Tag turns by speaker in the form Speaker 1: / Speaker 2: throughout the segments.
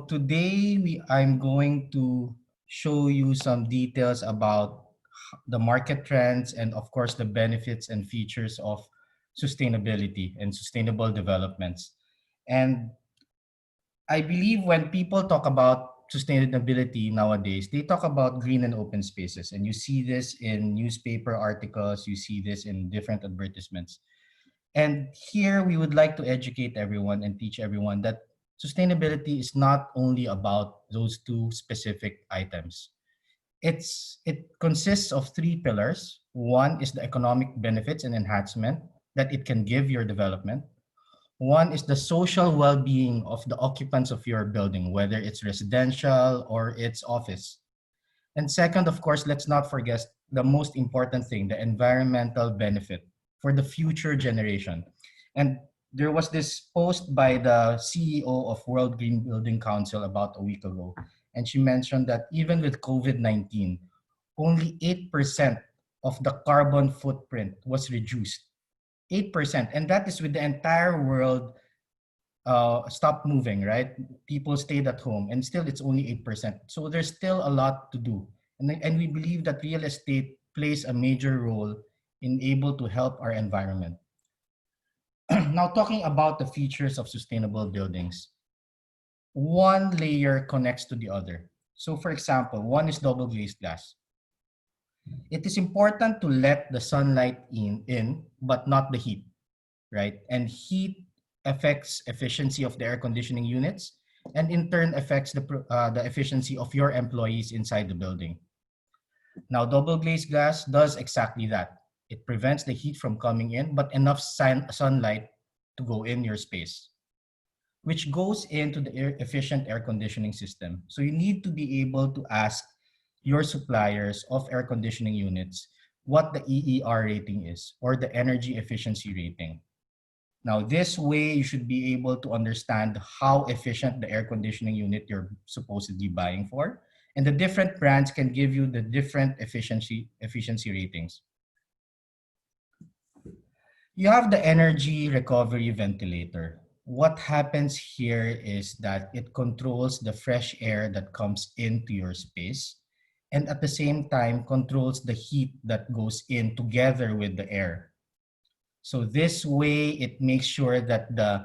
Speaker 1: today I'm going to show you some details about the market trends and of course the benefits and features of sustainability and sustainable developments. And I believe when people talk about sustainability nowadays, they talk about green and open spaces. And you see this in newspaper articles, you see this in different advertisements. And here we would like to educate everyone and teach everyone that sustainability is not only about those two specific items. It consists of three pillars. One is the economic benefits and enhancement that it can give your development. One is the social well-being of the occupants of your building, whether it's residential or it's office. And second, of course, let's not forget the most important thing, the environmental benefit for the future generation. And there was this post by the CEO of World Green Building Council about a week ago. And she mentioned that even with COVID-19, only 8% of the carbon footprint was reduced. 8%. And that is with the entire world stopped moving, right? People stayed at home and still it's only 8%. So there's still a lot to do. And we believe that real estate plays a major role in able to help our environment. Now talking about the features of sustainable buildings, one layer connects to the other. So for example, one is double glazed glass. It is important to let the sunlight in, but not the heat, right? And heat affects efficiency of the air conditioning units, and in turn affects the efficiency of your employees inside the building. Now, double glazed glass does exactly that. It prevents the heat from coming in, but enough sunlight to go in your space, which goes into the efficient air conditioning system. So you need to be able to ask your suppliers of air conditioning units what the EER rating is, or the energy efficiency rating. Now, this way you should be able to understand how efficient the air conditioning unit you're supposedly buying for. And the different brands can give you the different efficiency ratings. You have the energy recovery ventilator. What happens here is that it controls the fresh air that comes into your space, and at the same time controls the heat that goes in together with the air. So this way it makes sure that the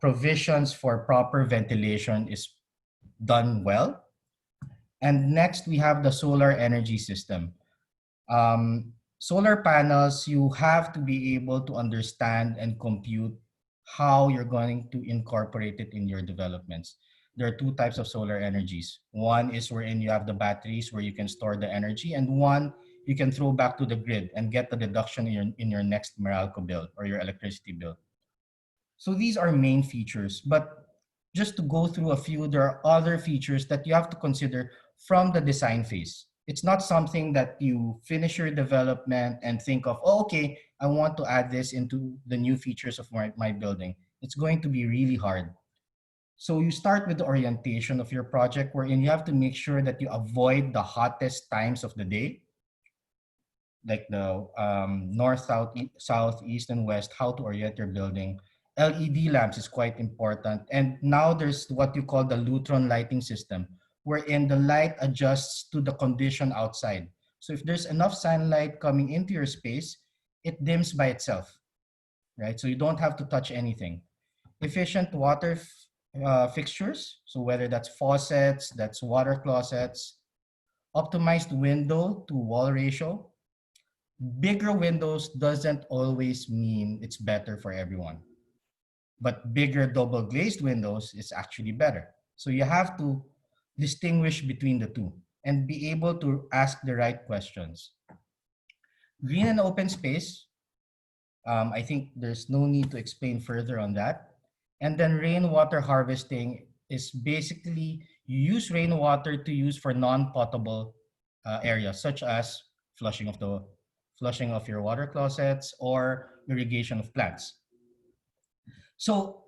Speaker 1: provisions for proper ventilation is done well. And next we have the solar energy system. Solar panels, you have to be able to understand and compute how you're going to incorporate it in your developments. There are two types of solar energies. One is wherein you have the batteries where you can store the energy, and one you can throw back to the grid and get the deduction in your next Meralco bill or your electricity bill. So these are main features, but just to go through a few, there are other features that you have to consider from the design phase. It's not something that you finish your development and think of, oh, okay, I want to add this into the new features of my building. It's going to be really hard. So you start with the orientation of your project, wherein you have to make sure that you avoid the hottest times of the day, like the north, south, east, and west, how to orient your building. LED lamps is quite important. And now there's what you call the Lutron lighting system, wherein the light adjusts to the condition outside. So if there's enough sunlight coming into your space, it dims by itself, right? So you don't have to touch anything. Efficient water fixtures, so whether that's faucets, that's water closets, optimized window to wall ratio. Bigger windows doesn't always mean it's better for everyone, but bigger double glazed windows is actually better. So you have to distinguish between the two and be able to ask the right questions. Green and open space, I think there's no need to explain further on that. And then rainwater harvesting is basically you use rainwater to use for non-potable areas, such as flushing of your water closets or irrigation of plants. So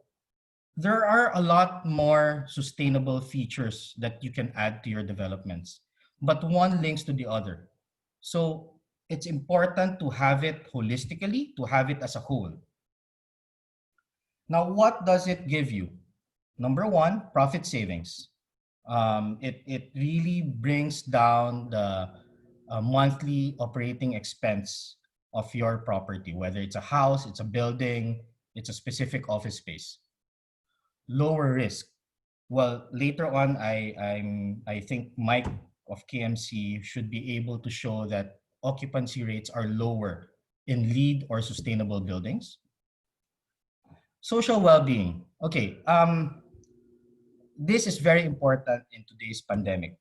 Speaker 1: there are a lot more sustainable features that you can add to your developments, but one links to the other. So it's important to have it holistically, to have it as a whole. Now, what does it give you? Number one, profit savings. It really brings down the monthly operating expense of your property, whether it's a house, it's a building, it's a specific office space. Lower risk. Well, later on, I think Mike of KMC should be able to show that occupancy rates are lower in LEED or sustainable buildings. Social well-being. Okay, this is very important in today's pandemic.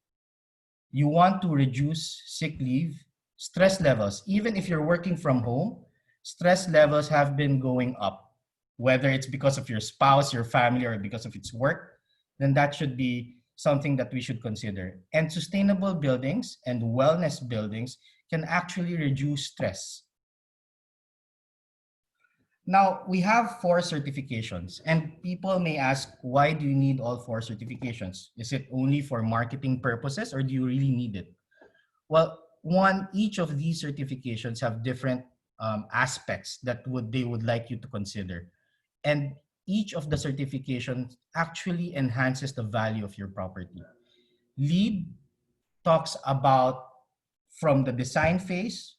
Speaker 1: You want to reduce sick leave, stress levels. Even if you're working from home, stress levels have been going up, whether it's because of your spouse, your family, or because of its work, then that should be something that we should consider. And sustainable buildings and wellness buildings can actually reduce stress. Now, we have four certifications, and people may ask, why do you need all four certifications? Is it only for marketing purposes, or do you really need it? Well, one, each of these certifications have different aspects that they would like you to consider. And each of the certifications actually enhances the value of your property. LEED talks about from the design phase,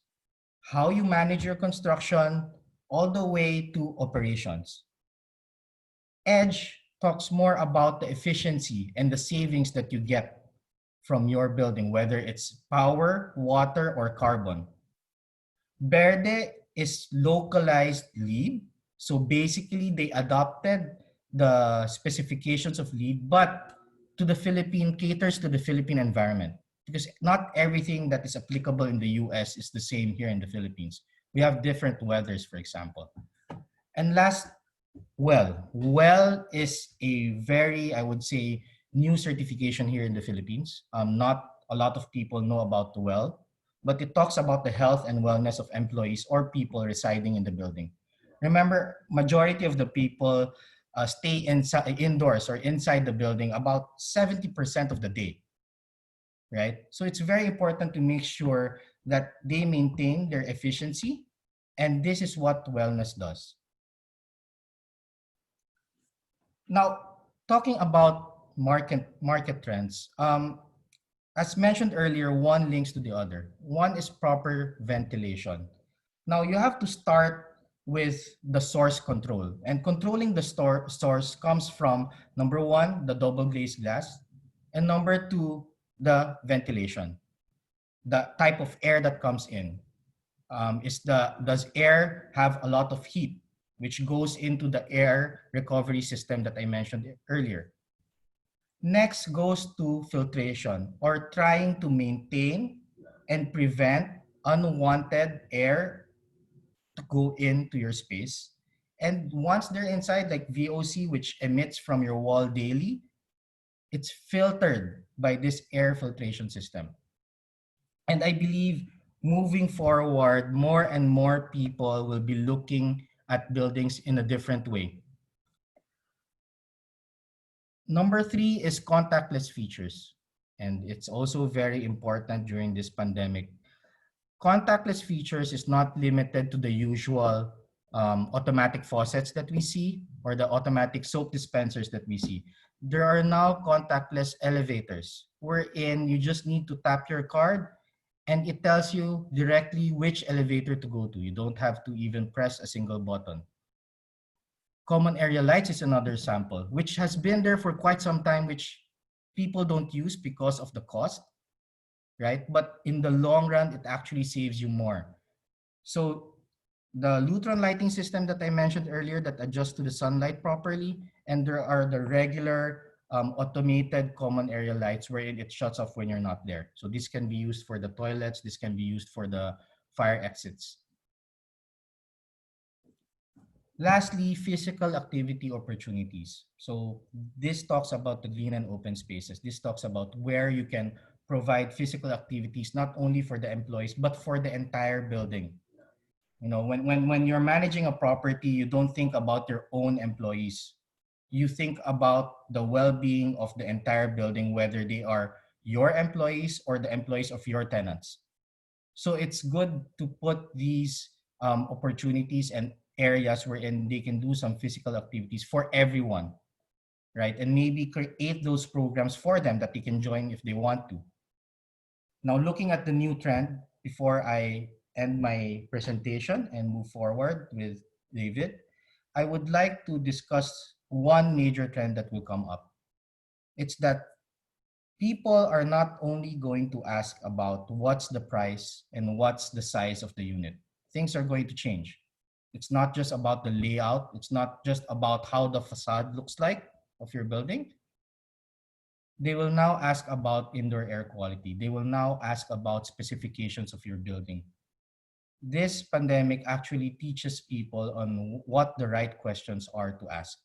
Speaker 1: how you manage your construction, all the way to operations. EDGE talks more about the efficiency and the savings that you get from your building, whether it's power, water, or carbon. Verde is localized LEED. So basically, they adopted the specifications of LEED, but to the Philippine, caters to the Philippine environment. Because not everything that is applicable in the US is the same here in the Philippines. We have different weathers, for example. And last, well is a very, I would say, new certification here in the Philippines. Not a lot of people know about the well, but it talks about the health and wellness of employees or people residing in the building. Remember, majority of the people stay inside, indoors or inside the building about 70% of the day, right? So it's very important to make sure that they maintain their efficiency, and this is what wellness does. Now, talking about market trends, as mentioned earlier, one links to the other. One is proper ventilation. Now, you have to start with the source control, and controlling the source comes from number one, the double glazed glass, and number two, the ventilation, the type of air that comes in. Does air have a lot of heat, which goes into the air recovery system that I mentioned earlier. Next goes to filtration, or trying to maintain and prevent unwanted air to go into your space. And once they're inside, like VOC, which emits from your wall daily, it's filtered by this air filtration system. And I believe moving forward, more and more people will be looking at buildings in a different way. Number three is contactless features. And it's also very important during this pandemic. Contactless features is not limited to the usual automatic faucets that we see or the automatic soap dispensers that we see. There are now contactless elevators wherein you just need to tap your card and it tells you directly which elevator to go to. You don't have to even press a single button. Common area lights is another sample, which has been there for quite some time, which people don't use because of the cost, right? But in the long run, it actually saves you more. So the Lutron lighting system that I mentioned earlier that adjusts to the sunlight properly, and there are the regular automated common area lights wherein it shuts off when you're not there. So this can be used for the toilets, this can be used for the fire exits. Lastly, physical activity opportunities. So this talks about the green and open spaces. This talks about where you can provide physical activities, not only for the employees, but for the entire building. You know, when you're managing a property, you don't think about your own employees. You think about the well-being of the entire building, whether they are your employees or the employees of your tenants. So it's good to put these opportunities and areas wherein they can do some physical activities for everyone. right? And maybe create those programs for them that they can join if they want to. Now, looking at the new trend, before I end my presentation and move forward with David, I would like to discuss one major trend that will come up. It's that people are not only going to ask about what's the price and what's the size of the unit. Things are going to change. It's not just about the layout. It's not just about how the facade looks like of your building. They will now ask about indoor air quality. They will now ask about specifications of your building. This pandemic actually teaches people on what the right questions are to ask.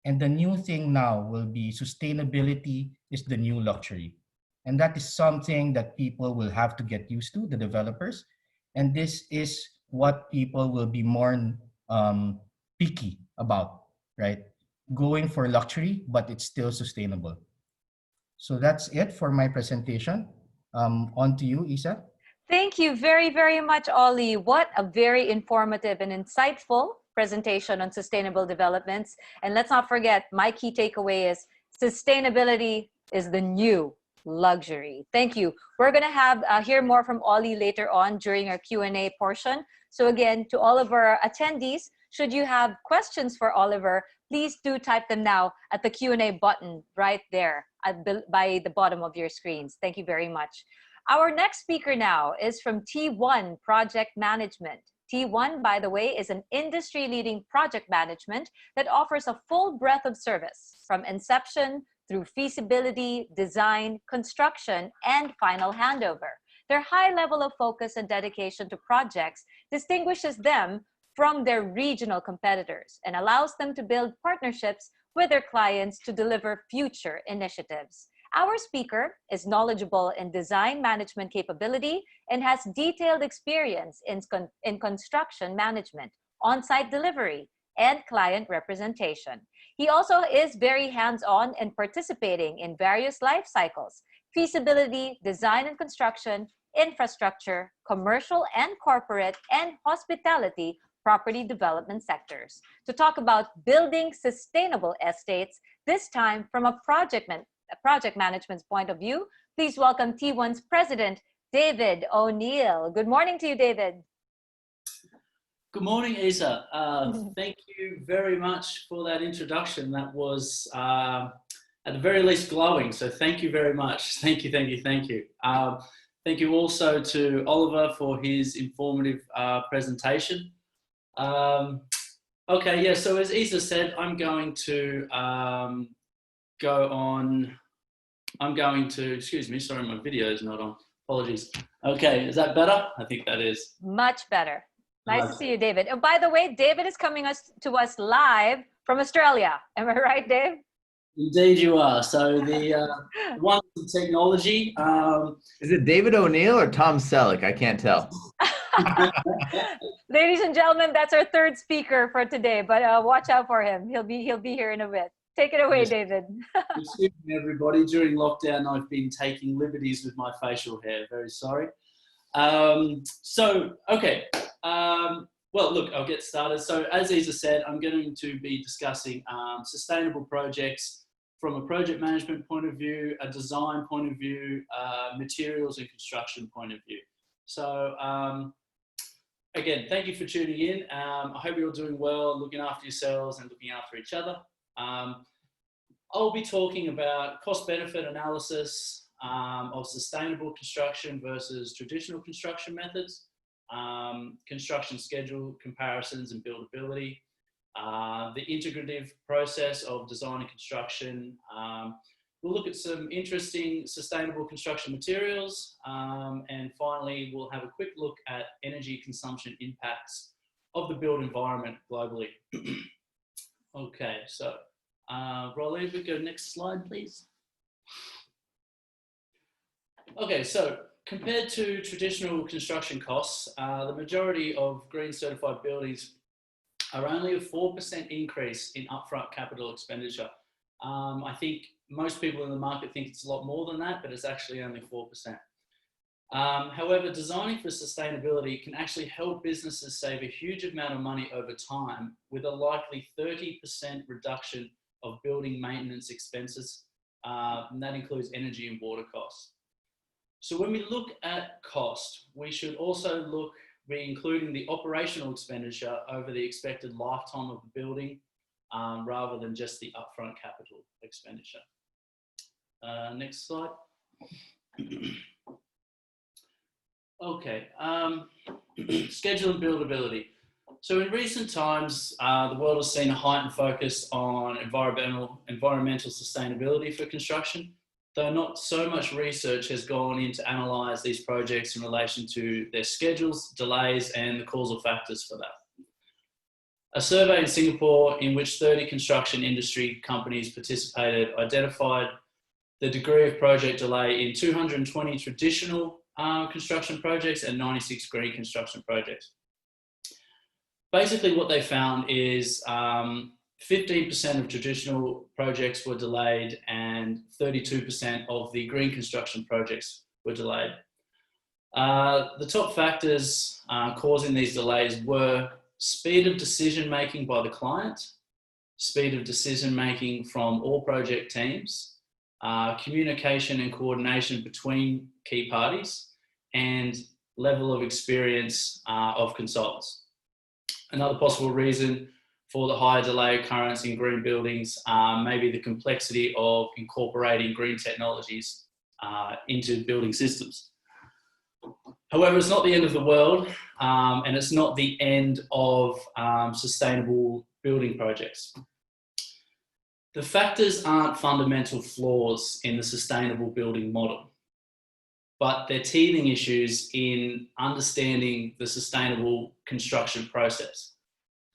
Speaker 1: And the new thing now will be sustainability is the new luxury. And that is something that people will have to get used to, the developers. And this is what people will be more picky about, right? Going for luxury, but it's still sustainable. So that's it for my presentation. On to you, Isa.
Speaker 2: Thank you very, very much, Ollie. What a very informative and insightful presentation on sustainable developments. And let's not forget, my key takeaway is sustainability is the new luxury. Thank you. We're going to have hear more from Ollie later on during our Q&A portion. So again, to all of our attendees, should you have questions for Oliver, please do type them now at the Q&A button right there by the bottom of your screens. Thank you very much. Our next speaker now is from T1 Project Management. T1, by the way, is an industry-leading project management that offers a full breadth of service from inception through feasibility, design, construction, and final handover. Their high level of focus and dedication to projects distinguishes them from their regional competitors and allows them to build partnerships with their clients to deliver future initiatives. Our speaker is knowledgeable in design management capability and has detailed experience in construction management, on-site delivery, and client representation. He also is very hands-on in participating in various life cycles, feasibility, design and construction, infrastructure, commercial and corporate, and hospitality property development sectors. To talk about building sustainable estates, this time from a project management's point of view, please welcome T1's president, David O'Neill. Good morning to you, David.
Speaker 3: Good morning, Isa. Thank you very much for that introduction. That was, at the very least, glowing. So thank you very much. Thank you, thank you, thank you. Thank you also to Oliver for his informative presentation. Okay, yeah, so as Isa said, I'm going to excuse me, sorry, my video is not on. Apologies. Okay, is that better? I think that is.
Speaker 2: Much better. Nice to see you, David. Oh, by the way, David is coming to us live from Australia. Am I right, Dave?
Speaker 3: Indeed you are. So the one in technology.
Speaker 4: Is it David O'Neill or Tom Selleck? I can't tell.
Speaker 2: Ladies and gentlemen, that's our third speaker for today, but watch out for him. He'll be here in a bit. Take it away, yes. David.
Speaker 3: Excuse me, everybody. During lockdown, I've been taking liberties with my facial hair. Very sorry. Okay. Well, look, I'll get started. So as Isa said, I'm going to be discussing sustainable projects from a project management point of view, a design point of view, materials and construction point of view. So again, thank you for tuning in. I hope you're all doing well, looking after yourselves and looking after each other. I'll be talking about cost-benefit analysis of sustainable construction versus traditional construction methods, construction schedule comparisons and buildability, the integrative process of design and construction. We'll look at some interesting sustainable construction materials, and finally we'll have a quick look at energy consumption impacts of the built environment globally. Okay, so Rolly, we go next slide, please. Okay, so compared to traditional construction costs, the majority of green certified buildings are only a 4% increase in upfront capital expenditure. I think most people in the market think it's a lot more than that, but it's actually only 4%. However, designing for sustainability can actually help businesses save a huge amount of money over time with a likely 30% reduction of building maintenance expenses, and that includes energy and water costs. So when we look at cost, we should also be including the operational expenditure over the expected lifetime of the building, rather than just the upfront capital expenditure. Next slide. Okay, schedule and buildability. So in recent times, the world has seen a heightened focus on environmental sustainability for construction, though not so much research has gone in to analyse these projects in relation to their schedules, delays, and the causal factors for that. A survey in Singapore in which 30 construction industry companies participated identified the degree of project delay in 220 traditional construction projects and 96 green construction projects. Basically what they found is 15% of traditional projects were delayed and 32% of the green construction projects were delayed. The top factors causing these delays were speed of decision-making by the client, speed of decision-making from all project teams, communication and coordination between key parties, and level of experience of consultants. Another possible reason for the higher delay occurrence in green buildings may be the complexity of incorporating green technologies into building systems. However, it's not the end of the world, and it's not the end of sustainable building projects. The factors aren't fundamental flaws in the sustainable building model, but they're teething issues in understanding the sustainable construction process.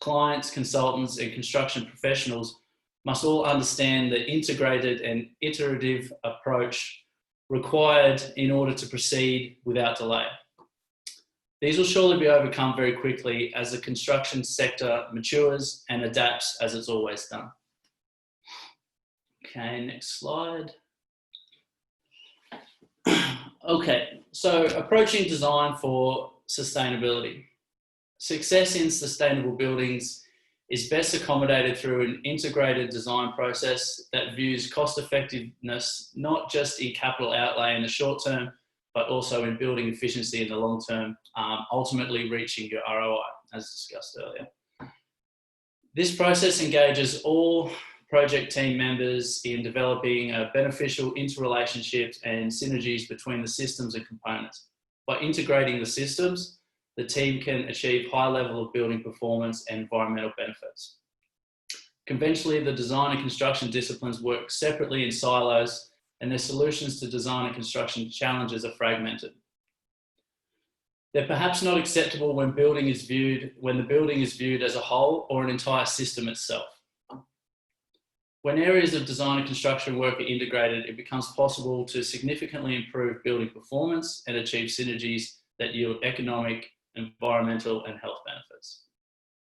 Speaker 3: Clients, consultants, and construction professionals must all understand the integrated and iterative approach required in order to proceed without delay. These will surely be overcome very quickly as the construction sector matures and adapts as it's always done. Okay, next slide. Okay, so approaching design for sustainability. Success in sustainable buildings is best accommodated through an integrated design process that views cost effectiveness not just in capital outlay in the short term, but also in building efficiency in the long term, ultimately reaching your ROI, as discussed earlier. This process engages all project team members in developing beneficial interrelationships and synergies between the systems and components. By integrating the systems, the team can achieve high level of building performance and environmental benefits. Conventionally, the design and construction disciplines work separately in silos, and their solutions to design and construction challenges are fragmented. They're perhaps not acceptable when the building is viewed as a whole or an entire system itself. When areas of design and construction work are integrated, it becomes possible to significantly improve building performance and achieve synergies that yield economic, environmental, and health benefits.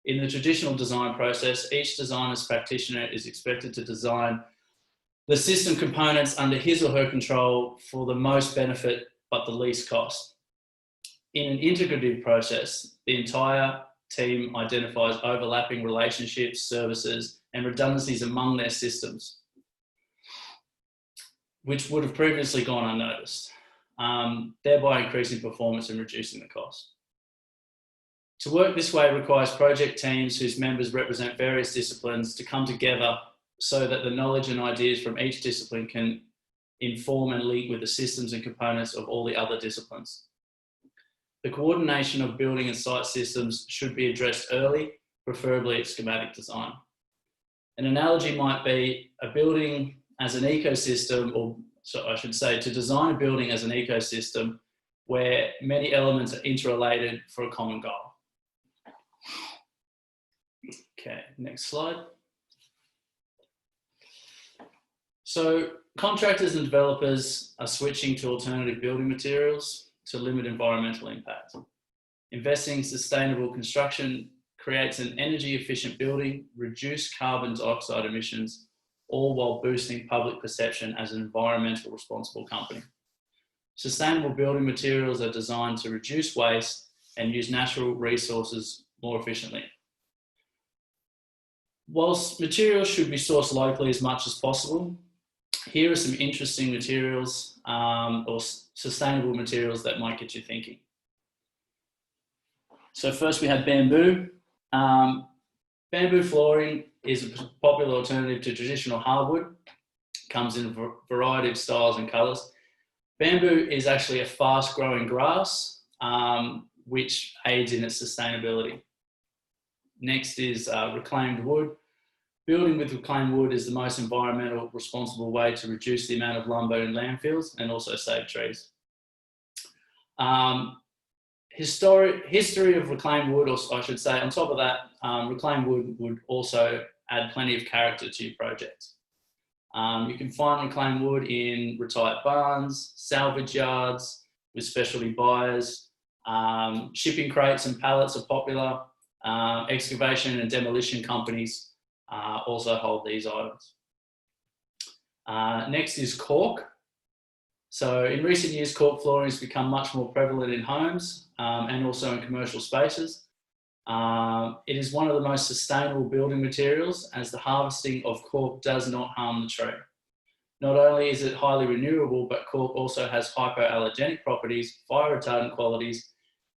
Speaker 3: In the traditional design process, each designer's practitioner is expected to design the system components under his or her control for the most benefit but the least cost. In an integrative process, the entire team identifies overlapping relationships, services, and redundancies among their systems, which would have previously gone unnoticed, thereby increasing performance and reducing the cost. To work this way requires project teams whose members represent various disciplines to come together so that the knowledge and ideas from each discipline can inform and link with the systems and components of all the other disciplines. The coordination of building and site systems should be addressed early, preferably at schematic design. An analogy might be a building as an ecosystem, or so I should say, to design a building as an ecosystem where many elements are interrelated for a common goal. Okay, next slide. So contractors and developers are switching to alternative building materials to limit environmental impact. Investing in sustainable construction creates an energy efficient building, reduce carbon dioxide emissions, all while boosting public perception as an environmental responsible company. Sustainable building materials are designed to reduce waste and use natural resources more efficiently. Whilst materials should be sourced locally as much as possible, here are some interesting materials or sustainable materials that might get you thinking. So first we have bamboo. Bamboo flooring is a popular alternative to traditional hardwood. Comes in a variety of styles and colours. Bamboo is actually a fast-growing grass, which aids in its sustainability. Next is reclaimed wood. Building with reclaimed wood is the most environmental responsible way to reduce the amount of lumber in landfills and also save trees. History of reclaimed wood, or I should say, on top of that, reclaimed wood would also add plenty of character to your project. You can find reclaimed wood in retired barns, salvage yards with specialty buyers. Shipping crates and pallets are popular. Excavation and demolition companies also hold these items. Next is cork. So in recent years, cork flooring has become much more prevalent in homes and also in commercial spaces. It is one of the most sustainable building materials, as the harvesting of cork does not harm the tree. Not only is it highly renewable, but cork also has hypoallergenic properties, fire retardant qualities,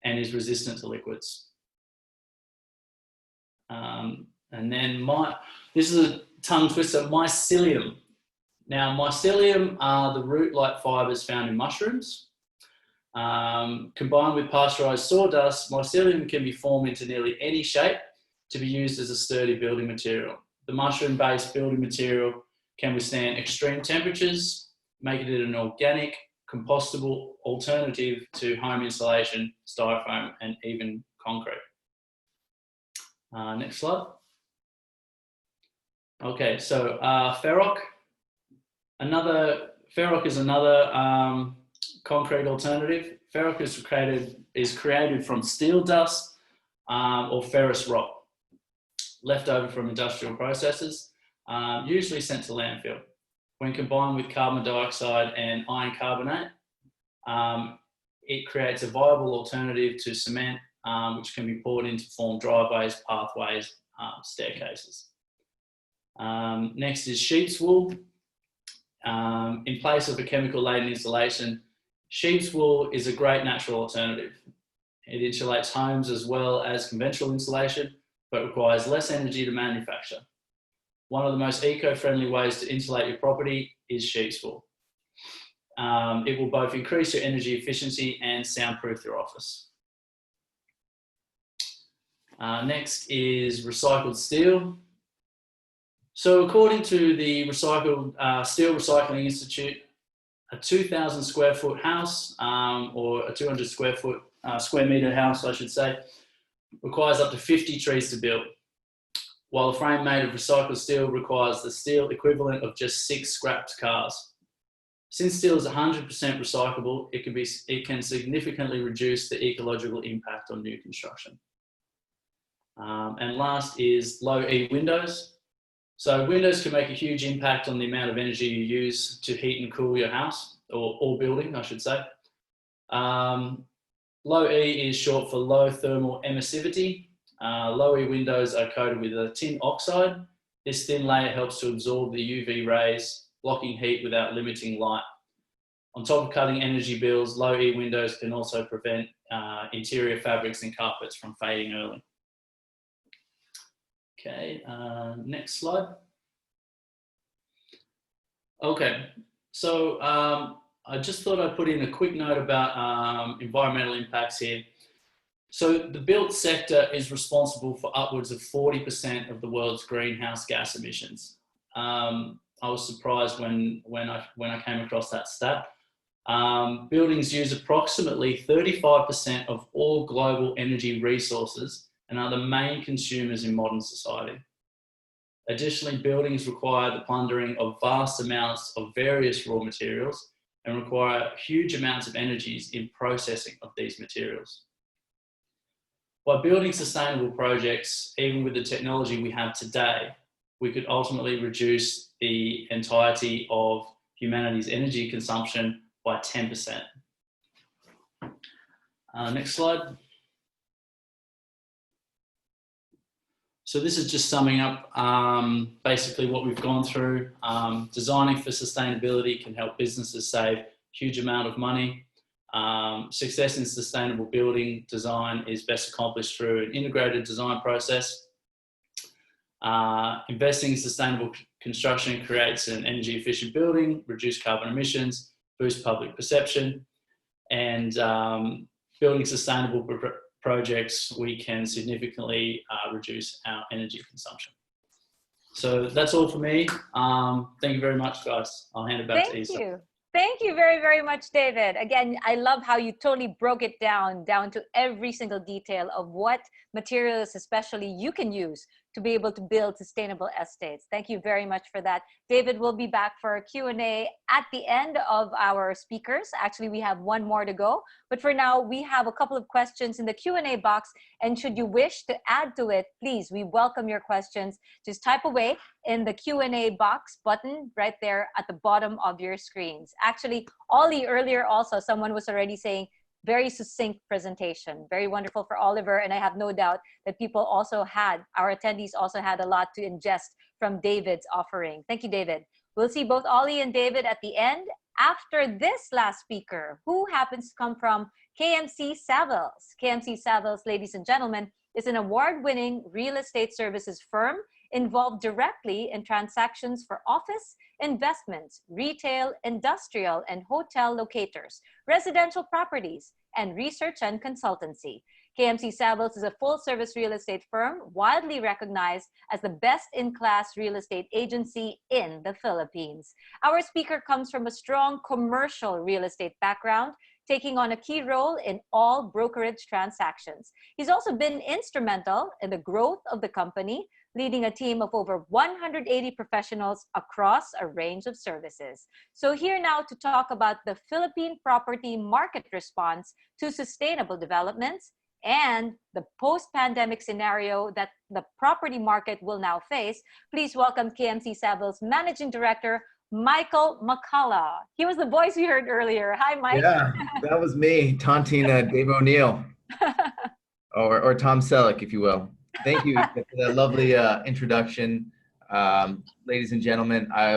Speaker 3: and is resistant to liquids. And then this is a tongue twister, mycelium. Now, mycelium are the root-like fibres found in mushrooms. Combined with pasteurised sawdust, mycelium can be formed into nearly any shape to be used as a sturdy building material. The mushroom-based building material can withstand extreme temperatures, making it an organic, compostable alternative to home insulation, styrofoam, and even concrete. Next slide. Okay, so ferroc. Ferroc is another concrete alternative. Ferroc is created from steel dust or ferrous rock, left over from industrial processes, usually sent to landfill. When combined with carbon dioxide and iron carbonate, it creates a viable alternative to cement, which can be poured in to form driveways, pathways, staircases. Next is sheep's wool. In place of a chemical-laden insulation, sheep's wool is a great natural alternative. It insulates homes as well as conventional insulation, but requires less energy to manufacture. One of the most eco-friendly ways to insulate your property is sheep's wool. It will both increase your energy efficiency and soundproof your office. Next is recycled steel. So according to the Steel Recycling Institute, a 2,000 square foot house, or a 200 square metre house, I should say, requires up to 50 trees to build, while a frame made of recycled steel requires the steel equivalent of just 6 scrapped cars. Since steel is 100% recyclable, it can significantly reduce the ecological impact on new construction. And last is low E windows. So windows can make a huge impact on the amount of energy you use to heat and cool your house, or building, I should say. Low E is short for low thermal emissivity. Low E windows are coated with a tin oxide. This thin layer helps to absorb the UV rays, blocking heat without limiting light. On top of cutting energy bills, low E windows can also prevent interior fabrics and carpets from fading early. Okay, next slide. Okay, so I just thought I'd put in a quick note about environmental impacts here. So the built sector is responsible for upwards of 40% of the world's greenhouse gas emissions. I was surprised when I came across that stat. Buildings use approximately 35% of all global energy resources and are the main consumers in modern society. Additionally, buildings require the plundering of vast amounts of various raw materials and require huge amounts of energies in processing of these materials. By building sustainable projects, even with the technology we have today, we could ultimately reduce the entirety of humanity's energy consumption by 10%. Next slide. So this is just summing up basically what we've gone through. Designing for sustainability can help businesses save a huge amount of money. Success in sustainable building design is best accomplished through an integrated design process. Investing in sustainable construction creates an energy efficient building, reduce carbon emissions, boost public perception, and building sustainable projects, we can significantly reduce our energy consumption. So that's all for me. Thank you very much, guys. I'll hand it back to Isa.
Speaker 2: Thank you. Thank you very, very much, David. Again, I love how you totally broke it down to every single detail of what materials especially you can use to be able to build sustainable estates. Thank you very much for that. David will be back for a Q&A at the end of our speakers. Actually, we have one more to go. But for now, we have a couple of questions in the Q&A box. And should you wish to add to it, please, we welcome your questions. Just type away in the Q&A box button right there at the bottom of your screens. Actually, Ollie, earlier also, someone was already saying, very succinct presentation, very wonderful for Oliver, and I have no doubt that our attendees also had a lot to ingest from David's offering. Thank you, David. We'll see both Ollie and David at the end after this last speaker, who happens to come from KMC Savills. KMC Savills, ladies and gentlemen, is an award-winning real estate services firm involved directly in transactions for office, investments, retail, industrial, and hotel locators, residential properties, and research and consultancy. KMC Savills is a full-service real estate firm widely recognized as the best-in-class real estate agency in the Philippines. Our speaker comes from a strong commercial real estate background, taking on a key role in all brokerage transactions. He's also been instrumental in the growth of the company, leading a team of over 180 professionals across a range of services. So here now to talk about the Philippine property market response to sustainable developments and the post-pandemic scenario that the property market will now face, please welcome KMC Savills Managing Director, Michael McCullough. He was the voice we heard earlier. Hi, Mike.
Speaker 4: Yeah, that was me, taunting Dave O'Neill, or Tom Selleck, if you will. Thank you for that lovely introduction. Ladies and gentlemen, I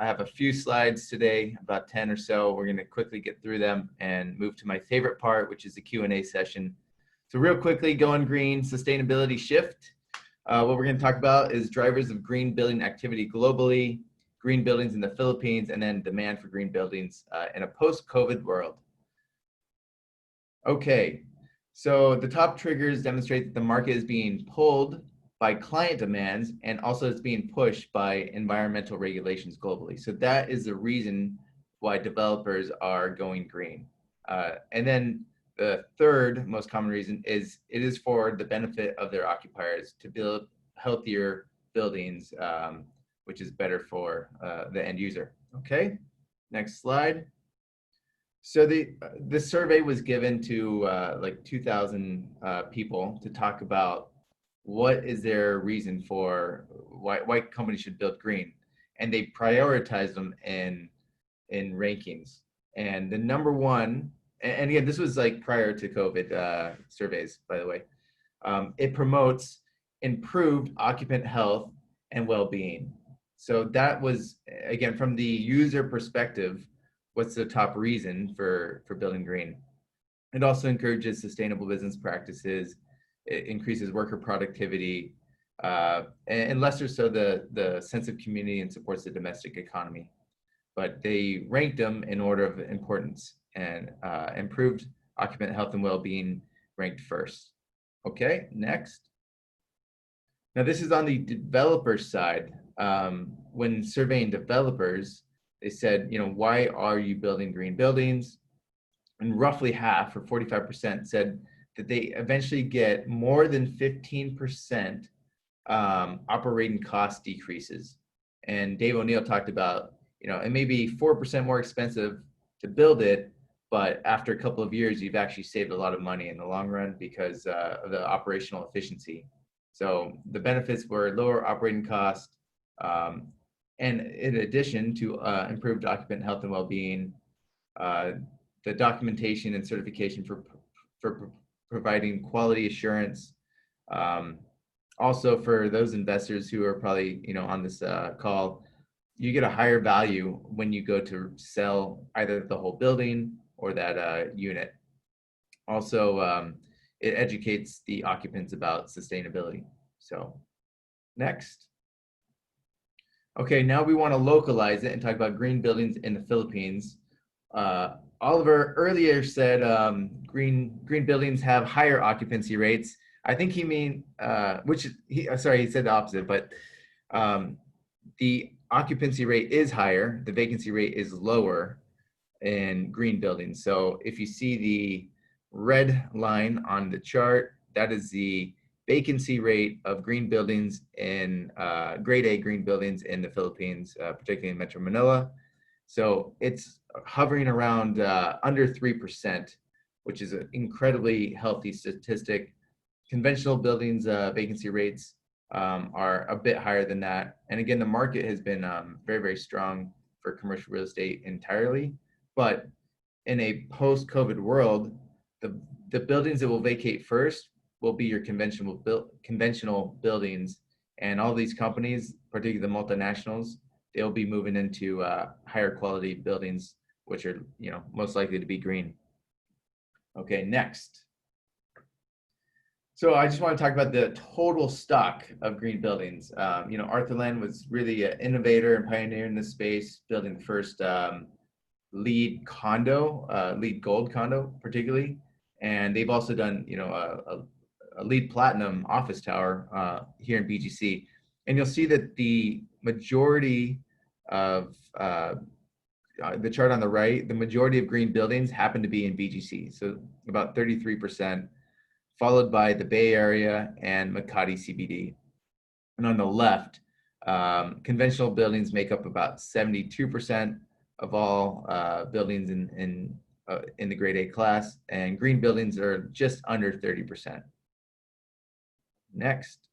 Speaker 4: have a few slides today, about 10 or so. We're going to quickly get through them and move to my favorite part, which is the Q&A session. So real quickly, going green, sustainability shift. What we're going to talk about is drivers of green building activity globally, green buildings in the Philippines, and then demand for green buildings in a post-COVID world. Okay, so the top triggers demonstrate that the market is being pulled by client demands, and also it's being pushed by environmental regulations globally. So that is the reason why developers are going green. And then the third most common reason is it is for the benefit of their occupiers to build healthier buildings, which is better for the end user. Okay, next slide. So the survey was given to like 2,000 people to talk about what is their reason for why companies should build green, and they prioritized them in rankings. And the number one, and again, this was like prior to COVID surveys, by the way. It promotes improved occupant health and well-being. So that was, again, from the user perspective, what's the top reason for building green? It also encourages sustainable business practices. It increases worker productivity, and lesser so the sense of community, and supports the domestic economy. But they ranked them in order of importance, and improved occupant health and well-being ranked first. Okay, next. Now this is on the developer side. When surveying developers, they said, why are you building green buildings? And roughly half, or 45%, said that they eventually get more than 15% operating cost decreases. And Dave O'Neill talked about, it may be 4% more expensive to build it, but after a couple of years, you've actually saved a lot of money in the long run because of the operational efficiency. So the benefits were lower operating costs, and in addition to improved occupant health and well-being, the documentation and certification for providing quality assurance, Also, for those investors who are probably, on this call, you get a higher value when you go to sell either the whole building or that unit. Also, it educates the occupants about sustainability. So next. Okay, now we want to localize it and talk about green buildings in the Philippines. Oliver earlier said green buildings have higher occupancy rates. I think he mean he said the opposite, but the occupancy rate is higher, the vacancy rate is lower in green buildings. So if you see the red line on the chart, that is the vacancy rate of green buildings in grade A green buildings in the Philippines, particularly in Metro Manila. So it's hovering around under 3%, which is an incredibly healthy statistic. Conventional buildings vacancy rates are a bit higher than that. And again, the market has been very, very strong for commercial real estate entirely. But in a post-COVID world, the buildings that will vacate first will be your conventional buildings, and all these companies, particularly the multinationals, they'll be moving into higher quality buildings, which are most likely to be green. Okay, next. So I just want to talk about the total stock of green buildings. Arthur Land was really an innovator and pioneer in this space, building the first LEED gold condo, particularly. And they've also done, a LEED platinum office tower here in BGC. And you'll see that the majority of the chart on the right, the majority of green buildings happen to be in BGC. So about 33%, followed by the Bay Area and Makati CBD. And on the left, conventional buildings make up about 72% of all buildings in the grade A class, and green buildings are just under 30%. Next.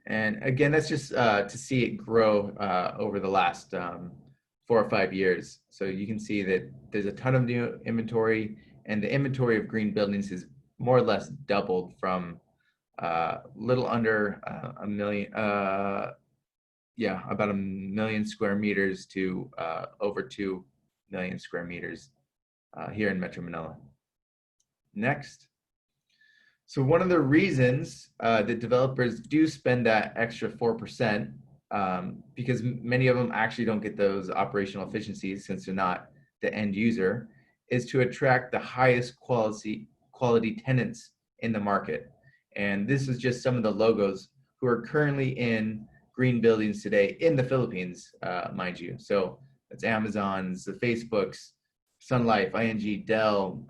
Speaker 4: And again, that's just to see it grow over the last 4 or 5 years. So you can see that there's a ton of new inventory, and the inventory of green buildings has more or less doubled from little under a million, about 1 million square meters to over 2 million square meters here in Metro Manila. Next. So one of the reasons that developers do spend that extra 4%, because many of them actually don't get those operational efficiencies since they're not the end user, is to attract the highest quality tenants in the market. And this is just some of the logos who are currently in green buildings today in the Philippines, mind you. So that's Amazon's, the Facebooks, Sun Life, ING, Dell,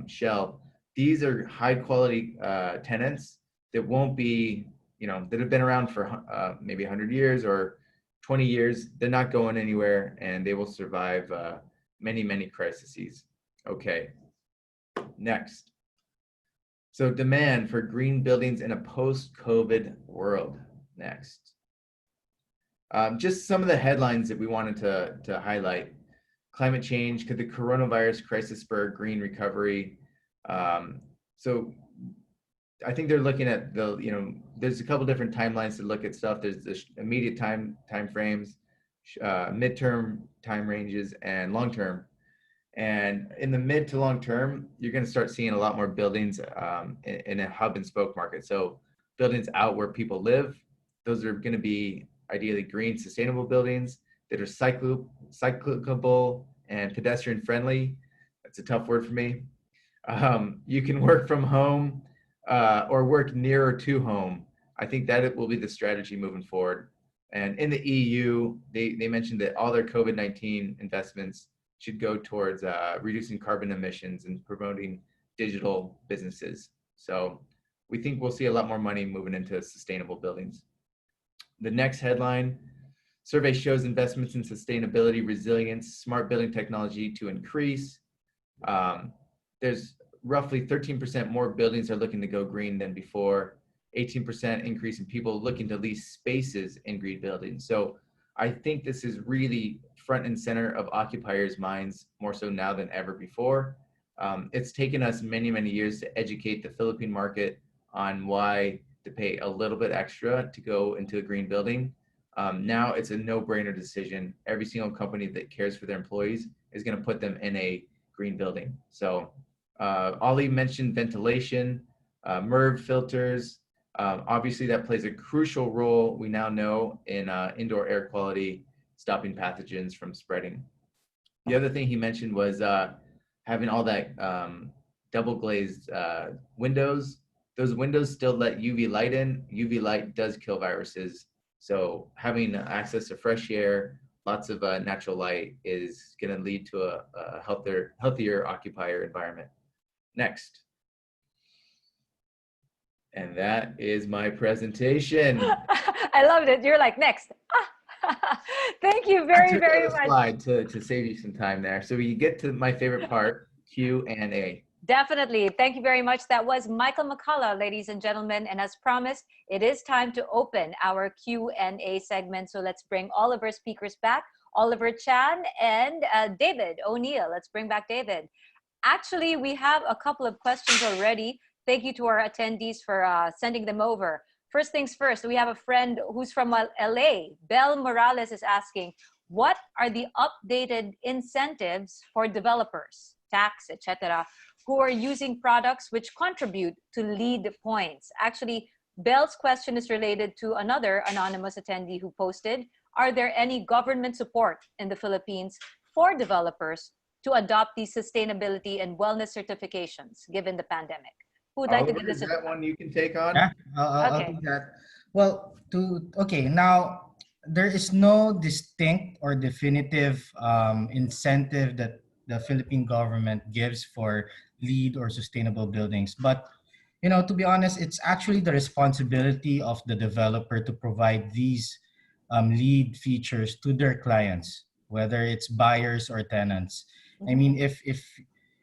Speaker 4: Shell. These are high quality tenants that won't be, that have been around for maybe 100 years or 20 years. They're not going anywhere, and they will survive many, many crises. Okay, next. So demand for green buildings in a post-COVID world. Next. Just some of the headlines that we wanted to highlight. Climate change, could the coronavirus crisis spur green recovery? So I think they're looking at there's a couple different timelines to look at stuff. There's the immediate time frames, midterm time ranges, and long term. And in the mid to long term, you're going to start seeing a lot more buildings in a hub and spoke market. So buildings out where people live, those are going to be ideally green, sustainable buildings that are cyclicable and pedestrian friendly. That's a tough word for me. You can work from home or work nearer to home. I think that it will be the strategy moving forward. And in the EU, they mentioned that all their COVID-19 investments should go towards reducing carbon emissions and promoting digital businesses. So we think we'll see a lot more money moving into sustainable buildings. The next headline, survey shows investments in sustainability, resilience, smart building technology to increase. There's roughly 13% more buildings are looking to go green than before, 18% increase in people looking to lease spaces in green buildings. So I think this is really front and center of occupiers' minds more so now than ever before. It's taken us many, many years to educate the Philippine market on why to pay a little bit extra to go into a green building. Now it's a no-brainer decision. Every single company that cares for their employees is going to put them in a green building. So Ollie mentioned ventilation, MERV filters. Obviously, that plays a crucial role, we now know, in indoor air quality, stopping pathogens from spreading. The other thing he mentioned was having all that double glazed windows. Those windows still let UV light in. UV light does kill viruses. So having access to fresh air, lots of natural light is going to lead to a healthier occupier environment. Next. And that is my presentation.
Speaker 2: I loved it. You're like, next. Thank you very, very much.
Speaker 4: Slide to save you some time there. So we get to my favorite part, Q&A.
Speaker 2: Definitely. Thank you very much. That was Michael McCullough, ladies and gentlemen. And as promised, it is time to open our Q&A segment. So let's bring all of our speakers back. Oliver Chan and David O'Neill. Let's bring back David. Actually, we have a couple of questions already. Thank you to our attendees for sending them over. First things first, we have a friend who's from LA. Belle Morales is asking, what are the updated incentives for developers, tax, etc., who are using products which contribute to LEED points? Actually, Belle's question is related to another anonymous attendee who posted, are there any government support in the Philippines for developers to adopt these sustainability and wellness certifications given the pandemic? Who would like to give this
Speaker 4: a that one you can take on?
Speaker 1: Yeah, I'll do that. Well, now there is no distinct or definitive incentive that the Philippine government gives for LEED or sustainable buildings. But, to be honest, it's actually the responsibility of the developer to provide these LEED features to their clients, whether it's buyers or tenants. I mean,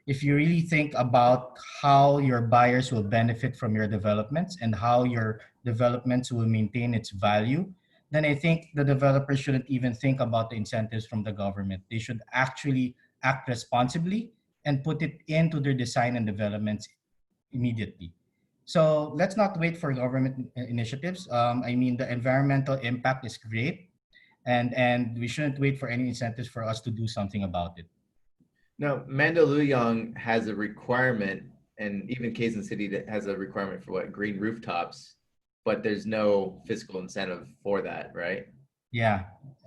Speaker 1: if you really think about how your buyers will benefit from your developments and how your developments will maintain its value, then I think the developers shouldn't even think about the incentives from the government. They should actually act responsibly and put it into their design and developments immediately. So let's not wait for government initiatives. I mean, the environmental impact is great, and we shouldn't wait for any incentives for us to do something about it.
Speaker 4: No, Mandaluyong has a requirement, and even Quezon City that has a requirement for green rooftops, but there's no fiscal incentive for that, right?
Speaker 1: Yeah,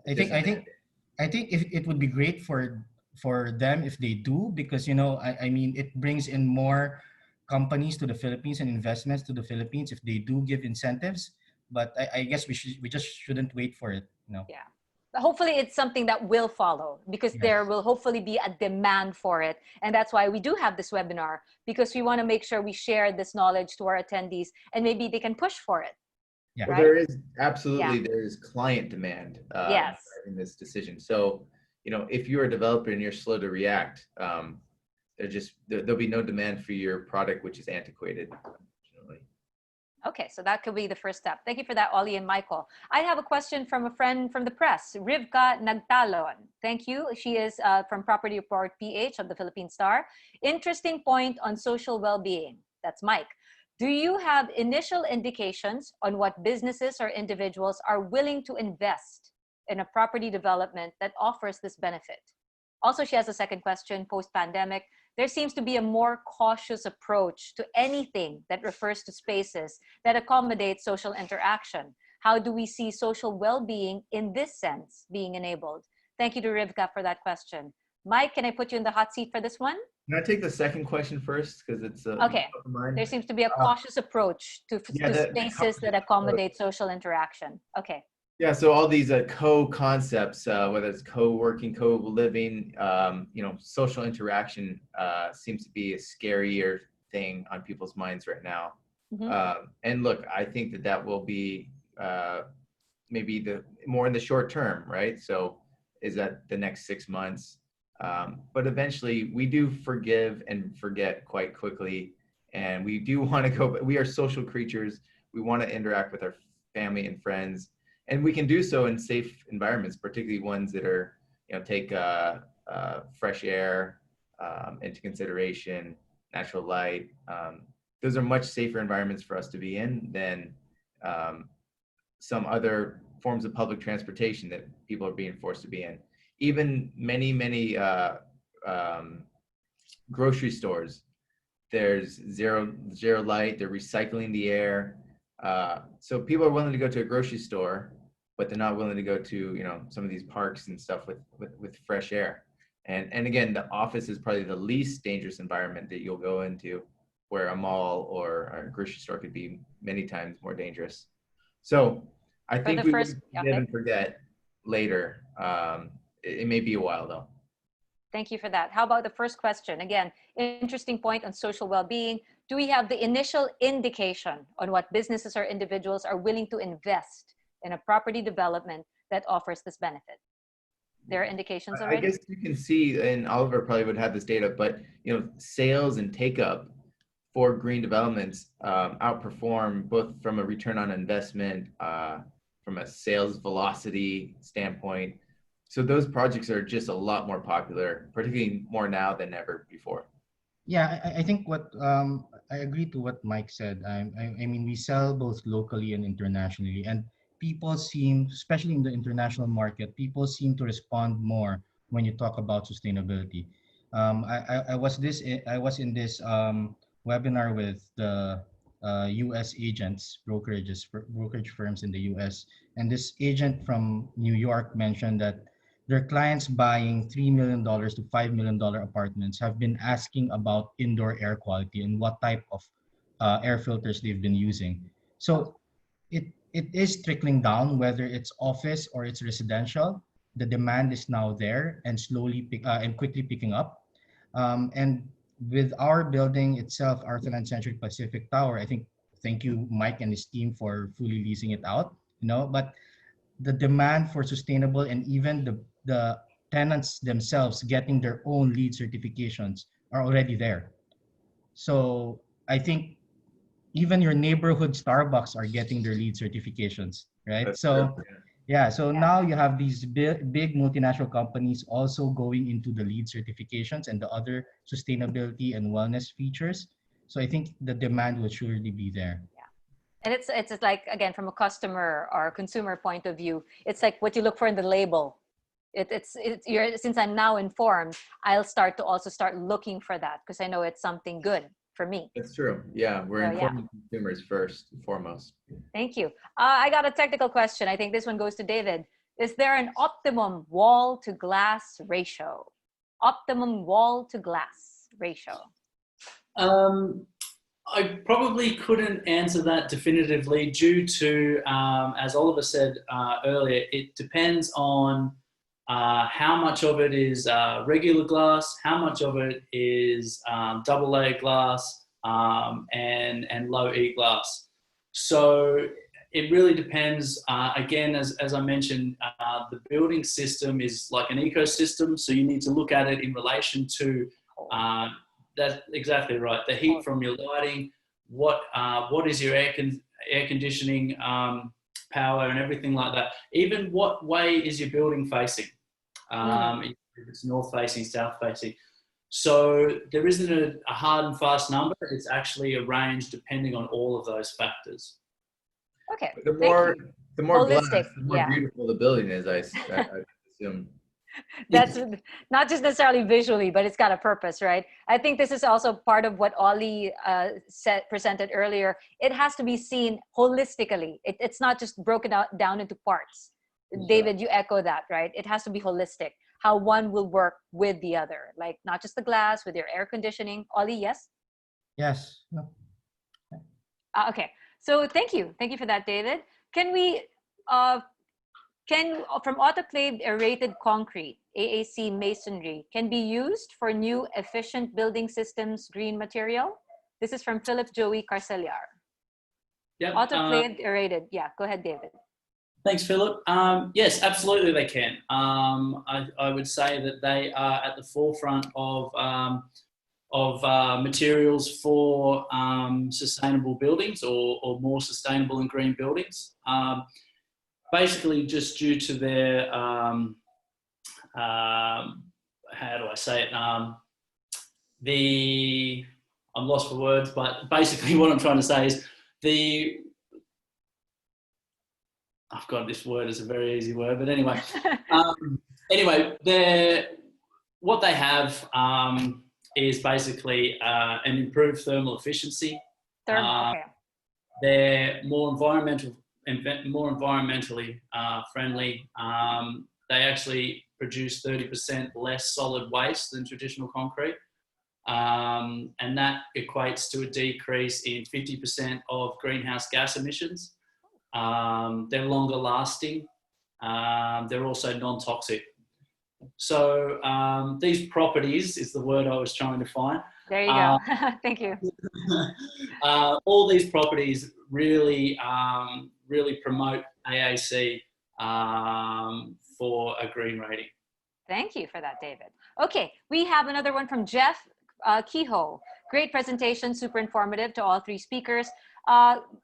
Speaker 1: I think it would be great for them if they do, because I mean, it brings in more companies to the Philippines and investments to the Philippines if they do give incentives. But I guess we just shouldn't wait for it.
Speaker 2: Yeah. Hopefully it's something that will follow, because there will hopefully be a demand for it. And that's why we do have this webinar, because we want to make sure we share this knowledge to our attendees and maybe they can push for it.
Speaker 1: Yeah.
Speaker 4: Well, there is absolutely, there is client demand in this decision. So, if you're a developer and you're slow to react, there'll be no demand for your product, which is antiquated.
Speaker 2: Okay, so that could be the first step. Thank you for that, Ollie and Michael. I have a question from a friend from the press, Rivka Nagtalon. Thank you. She is from Property Report PH of the Philippine Star. Interesting point on social well-being. That's Mike. Do you have initial indications on what businesses or individuals are willing to invest in a property development that offers this benefit? Also, she has a second question, post-pandemic. There seems to be a more cautious approach to anything that refers to spaces that accommodate social interaction. How do we see social well-being in this sense being enabled? Thank you to Rivka for that question. Mike, can I put you in the hot seat for this one?
Speaker 4: Can I take the second question first? Because it's
Speaker 2: okay. There seems to be a cautious approach to spaces that accommodate social interaction. Okay.
Speaker 4: Yeah, so all these co-concepts, whether it's co-working, co-living, social interaction seems to be a scarier thing on people's minds right now. And look, I think that will be maybe more in the short term, right? So is that the next 6 months? But eventually we do forgive and forget quite quickly. And we do want to go, we are social creatures. We want to interact with our family and friends. And we can do so in safe environments, particularly ones that are, take fresh air into consideration, natural light. those are much safer environments for us to be in than some other forms of public transportation that people are being forced to be in. Even many grocery stores, there's zero light, they're recycling the air. So people are willing to go to a grocery store, but they're not willing to go to, some of these parks and stuff with fresh air. And again, the office is probably the least dangerous environment that you'll go into, where a mall or a grocery store could be many times more dangerous. So I
Speaker 2: For
Speaker 4: think
Speaker 2: the
Speaker 4: we
Speaker 2: first,
Speaker 4: will live and forget later. It may be a while though.
Speaker 2: thank you for that. How about the first question? Again, interesting point on social well-being. Do we have the initial indication on what businesses or individuals are willing to invest in a property development that offers this benefit? There are indications
Speaker 4: I
Speaker 2: already?
Speaker 4: guess you can see, and Oliver probably would have this data, but sales and take up for green developments outperform both from a return on investment, from a sales velocity standpoint. So those projects are just a lot more popular, particularly more now than ever before.
Speaker 1: Yeah, I think what I agree to what Mike said. I mean, we sell both locally and internationally, and people seem, especially in the international market, people seem to respond more when you talk about sustainability. I was in this webinar with the U.S. agents, brokerage firms in the U.S., and this agent from New York mentioned that their clients buying $3 million to $5 million apartments have been asking about indoor air quality and what type of air filters they've been using. So it is trickling down, whether it's office or it's residential. The demand is now there and and quickly picking up. And with our building itself, our Tenant Century Pacific Tower, I think, thank you, Mike and his team, for fully leasing it out. But the demand for sustainable, and even the tenants themselves getting their own LEED certifications, are already there. So I think even your neighborhood Starbucks are getting their LEED certifications, right?
Speaker 4: That's
Speaker 1: So
Speaker 4: true.
Speaker 1: yeah, so now you have these big multinational companies also going into the LEED certifications and the other sustainability and wellness features. So I think the demand will surely be there.
Speaker 2: And it's like, again, from a customer or consumer point of view, it's like what you look for in the label. Since I'm now informed, I'll start looking for that because I know it's something good for me.
Speaker 4: That's true. Yeah, we're
Speaker 2: So,
Speaker 4: informing consumers first and foremost.
Speaker 2: Thank you. I got a technical question. I think this one goes to David. Is there an optimum wall to glass ratio? Optimum wall to glass ratio.
Speaker 3: I probably couldn't answer that definitively due to, as Oliver said earlier, it depends on how much of it is regular glass, how much of it is double A glass and low E glass. So it really depends. Again, as I mentioned, the building system is like an ecosystem, so you need to look at it in relation to that's exactly right. The heat from your lighting, what is your air conditioning power and everything like that. Even what way is your building facing? If it's north facing, south facing. So there isn't a hard and fast number. It's actually a range depending on all of those factors.
Speaker 2: Okay.
Speaker 4: The more glass,
Speaker 2: Holistic,
Speaker 4: the more beautiful the building is. I assume.
Speaker 2: That's not just necessarily visually, but it's got a purpose, right? I think this is also part of what Ollie presented earlier. It has to be seen holistically. It's not just broken down into parts.
Speaker 4: Exactly.
Speaker 2: David, you echo that, right? It has to be holistic. How one will work with the other, like not just the glass, with your air conditioning. Ollie, yes?
Speaker 1: Yes.
Speaker 2: Okay. So thank you for that, David. Can we from autoclaved aerated concrete, AAC masonry, can be used for new efficient building systems green material? This is from Philip Joey Carceliar.
Speaker 3: Yep.
Speaker 2: Autoclaved aerated. Yeah, go ahead, David.
Speaker 3: Thanks, Philip. Yes, absolutely they can. I would say that they are at the forefront of materials for sustainable buildings or more sustainable and green buildings. Basically just due to their, how do I say it? I'm lost for words, but basically what I'm trying to say is I've got this word is a very easy word, but anyway, what they have is basically an improved thermal efficiency.
Speaker 2: Okay.
Speaker 3: They're more environmentally friendly. They actually produce 30% less solid waste than traditional concrete. And that equates to a decrease in 50% of greenhouse gas emissions. They're longer lasting. They're also non-toxic. So these properties is the word I was trying to find.
Speaker 2: There you go. Thank you.
Speaker 3: All these properties really, really promote AAC for a green rating.
Speaker 2: Thank you for that, David. Okay, we have another one from Jeff Kehoe. Great presentation, super informative to all three speakers.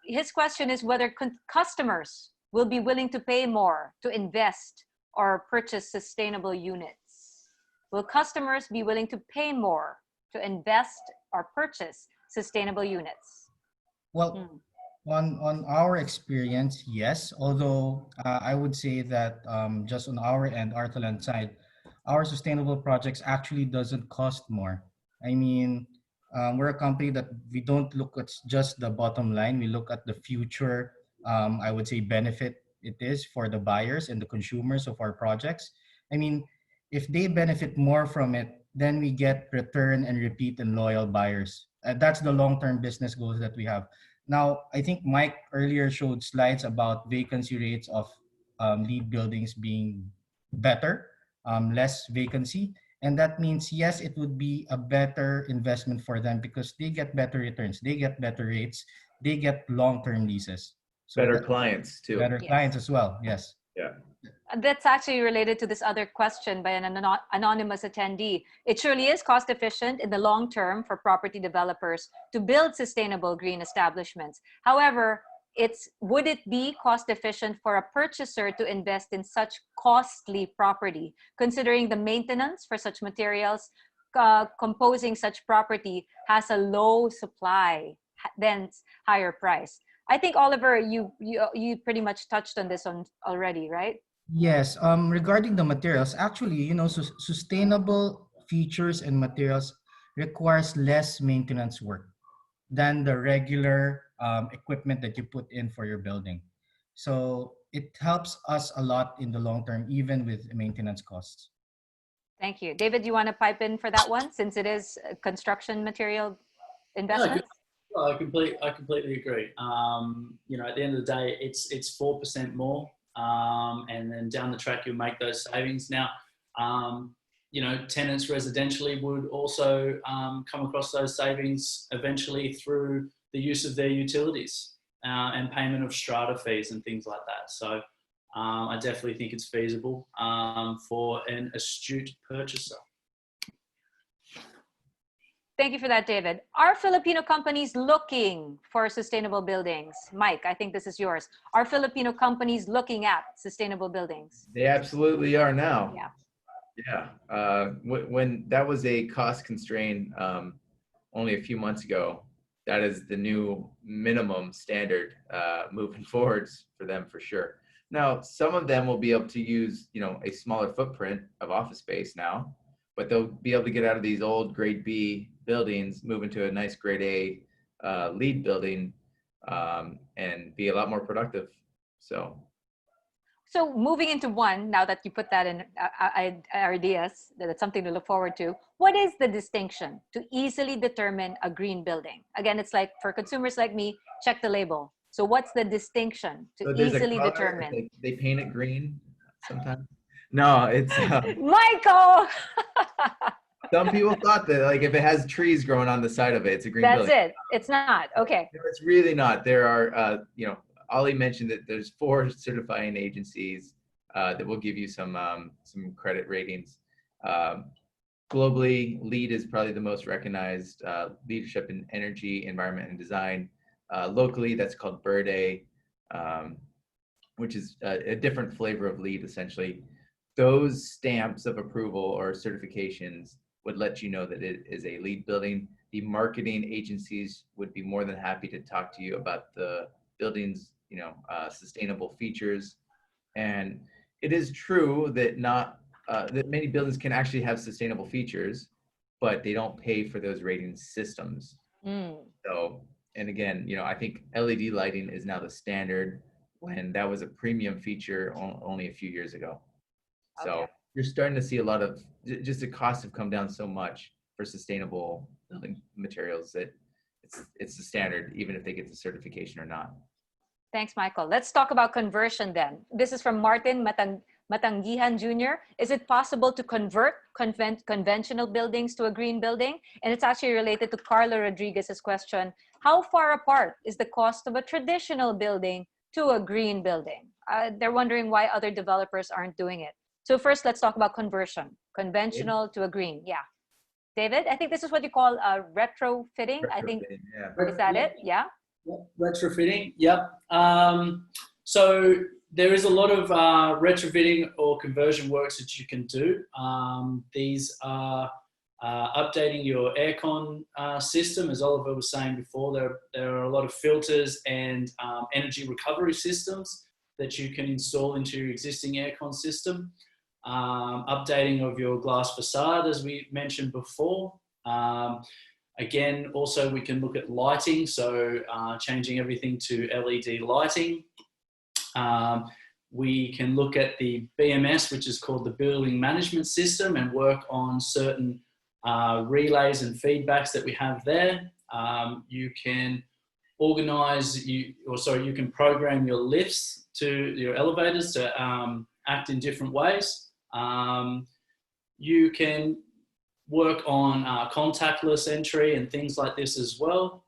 Speaker 2: His question is whether customers will be willing to pay more to invest or purchase sustainable units. Will customers be willing to pay more to invest or purchase sustainable units?
Speaker 1: Well, on our experience, yes. Although I would say that just on our end, Artaland side, our sustainable projects actually doesn't cost more. I mean, we're a company that we don't look at just the bottom line. We look at the future, I would say, benefit it is for the buyers and the consumers of our projects. I mean, if they benefit more from it, then we get return and repeat and loyal buyers. That's the long-term business goals that we have. Now, I think Mike earlier showed slides about vacancy rates of lead buildings being better, less vacancy. And that means, yes, it would be a better investment for them because they get better returns, they get better rates, they get long-term leases. So
Speaker 4: Better clients too.
Speaker 1: Better clients as well, yes.
Speaker 4: Yeah.
Speaker 2: That's actually related to this other question by an anonymous attendee. It surely is cost efficient in the long term for property developers to build sustainable green establishments. However, would it be cost efficient for a purchaser to invest in such costly property, considering the maintenance for such materials composing such property has a low supply, thence higher price? I think, Oliver, you pretty much touched on this already, right?
Speaker 1: Yes, regarding the materials, actually, sustainable features and materials requires less maintenance work than the regular equipment that you put in for your building. So it helps us a lot in the long term, even with maintenance costs.
Speaker 2: Thank you. David, you want to pipe in for that one, since it is construction material investment?
Speaker 3: No, I completely agree. At the end of the day, it's 4% more. And then down the track, you'll make those savings. Now, tenants residentially would also come across those savings eventually through the use of their utilities and payment of strata fees and things like that. So I definitely think it's feasible for an astute purchaser.
Speaker 2: Thank you for that, David. Are Filipino companies looking for sustainable buildings? Mike, I think this is yours. Are Filipino companies looking at sustainable buildings?
Speaker 4: They absolutely are now.
Speaker 2: Yeah.
Speaker 4: Yeah. When that was a cost constraint only a few months ago, that is the new minimum standard moving forwards for them for sure. Now, some of them will be able to use, a smaller footprint of office space now, but they'll be able to get out of these old grade B buildings, move into a nice grade A lead building, and be a lot more productive. So
Speaker 2: moving into one, now that you put that in ideas, that's something to look forward to. What is the distinction to easily determine a green building? Again, it's like for consumers like me, check the label. So what's the distinction to easily determine?
Speaker 4: They paint it green sometimes. No, it's
Speaker 2: Michael.
Speaker 4: Some people thought that if it has trees growing on the side of it, it's a green building.
Speaker 2: That's it. It's not. Okay.
Speaker 4: No, it's really not. There are, Ollie mentioned that there's 4 certifying agencies that will give you some credit ratings. Globally, LEED is probably the most recognized leadership in energy, environment, and design. Locally, that's called BIRD, which is a different flavor of LEED, essentially. Those stamps of approval or certifications would let you know that it is a LEED building. the marketing agencies would be more than happy to talk to you about the building's, sustainable features. And it is true that that many buildings can actually have sustainable features, but they don't pay for those rating systems.
Speaker 2: Mm.
Speaker 4: So, and again, I think LED lighting is now the standard when that was a premium feature only a few years ago. So
Speaker 2: Okay.
Speaker 4: you're starting to see a lot of, just the costs have come down so much for sustainable building materials that it's the standard, even if they get the certification or not.
Speaker 2: Thanks, Michael. Let's talk about conversion then. This is from Martin Matangihan Jr. Is it possible to convert conventional buildings to a green building? And it's actually related to Carla Rodriguez's question. How far apart is the cost of a traditional building to a green building? They're wondering why other developers aren't doing it. So first, let's talk about conversion. Conventional to a green. Yeah. David, I think this is what you call retrofitting. I think,
Speaker 4: Yeah.
Speaker 2: is that it? Yeah.
Speaker 3: Retrofitting, yep. So there is a lot of retrofitting or conversion works that you can do. These are updating your aircon system, as Oliver was saying before. There are a lot of filters and energy recovery systems that you can install into your existing aircon system. Updating of your glass facade, as we mentioned before. Again, also we can look at lighting, so changing everything to LED lighting. We can look at the BMS, which is called the Building Management System, and work on certain relays and feedbacks that we have there. You can you can program your lifts to your elevators to act in different ways. You can work on contactless entry and things like this as well.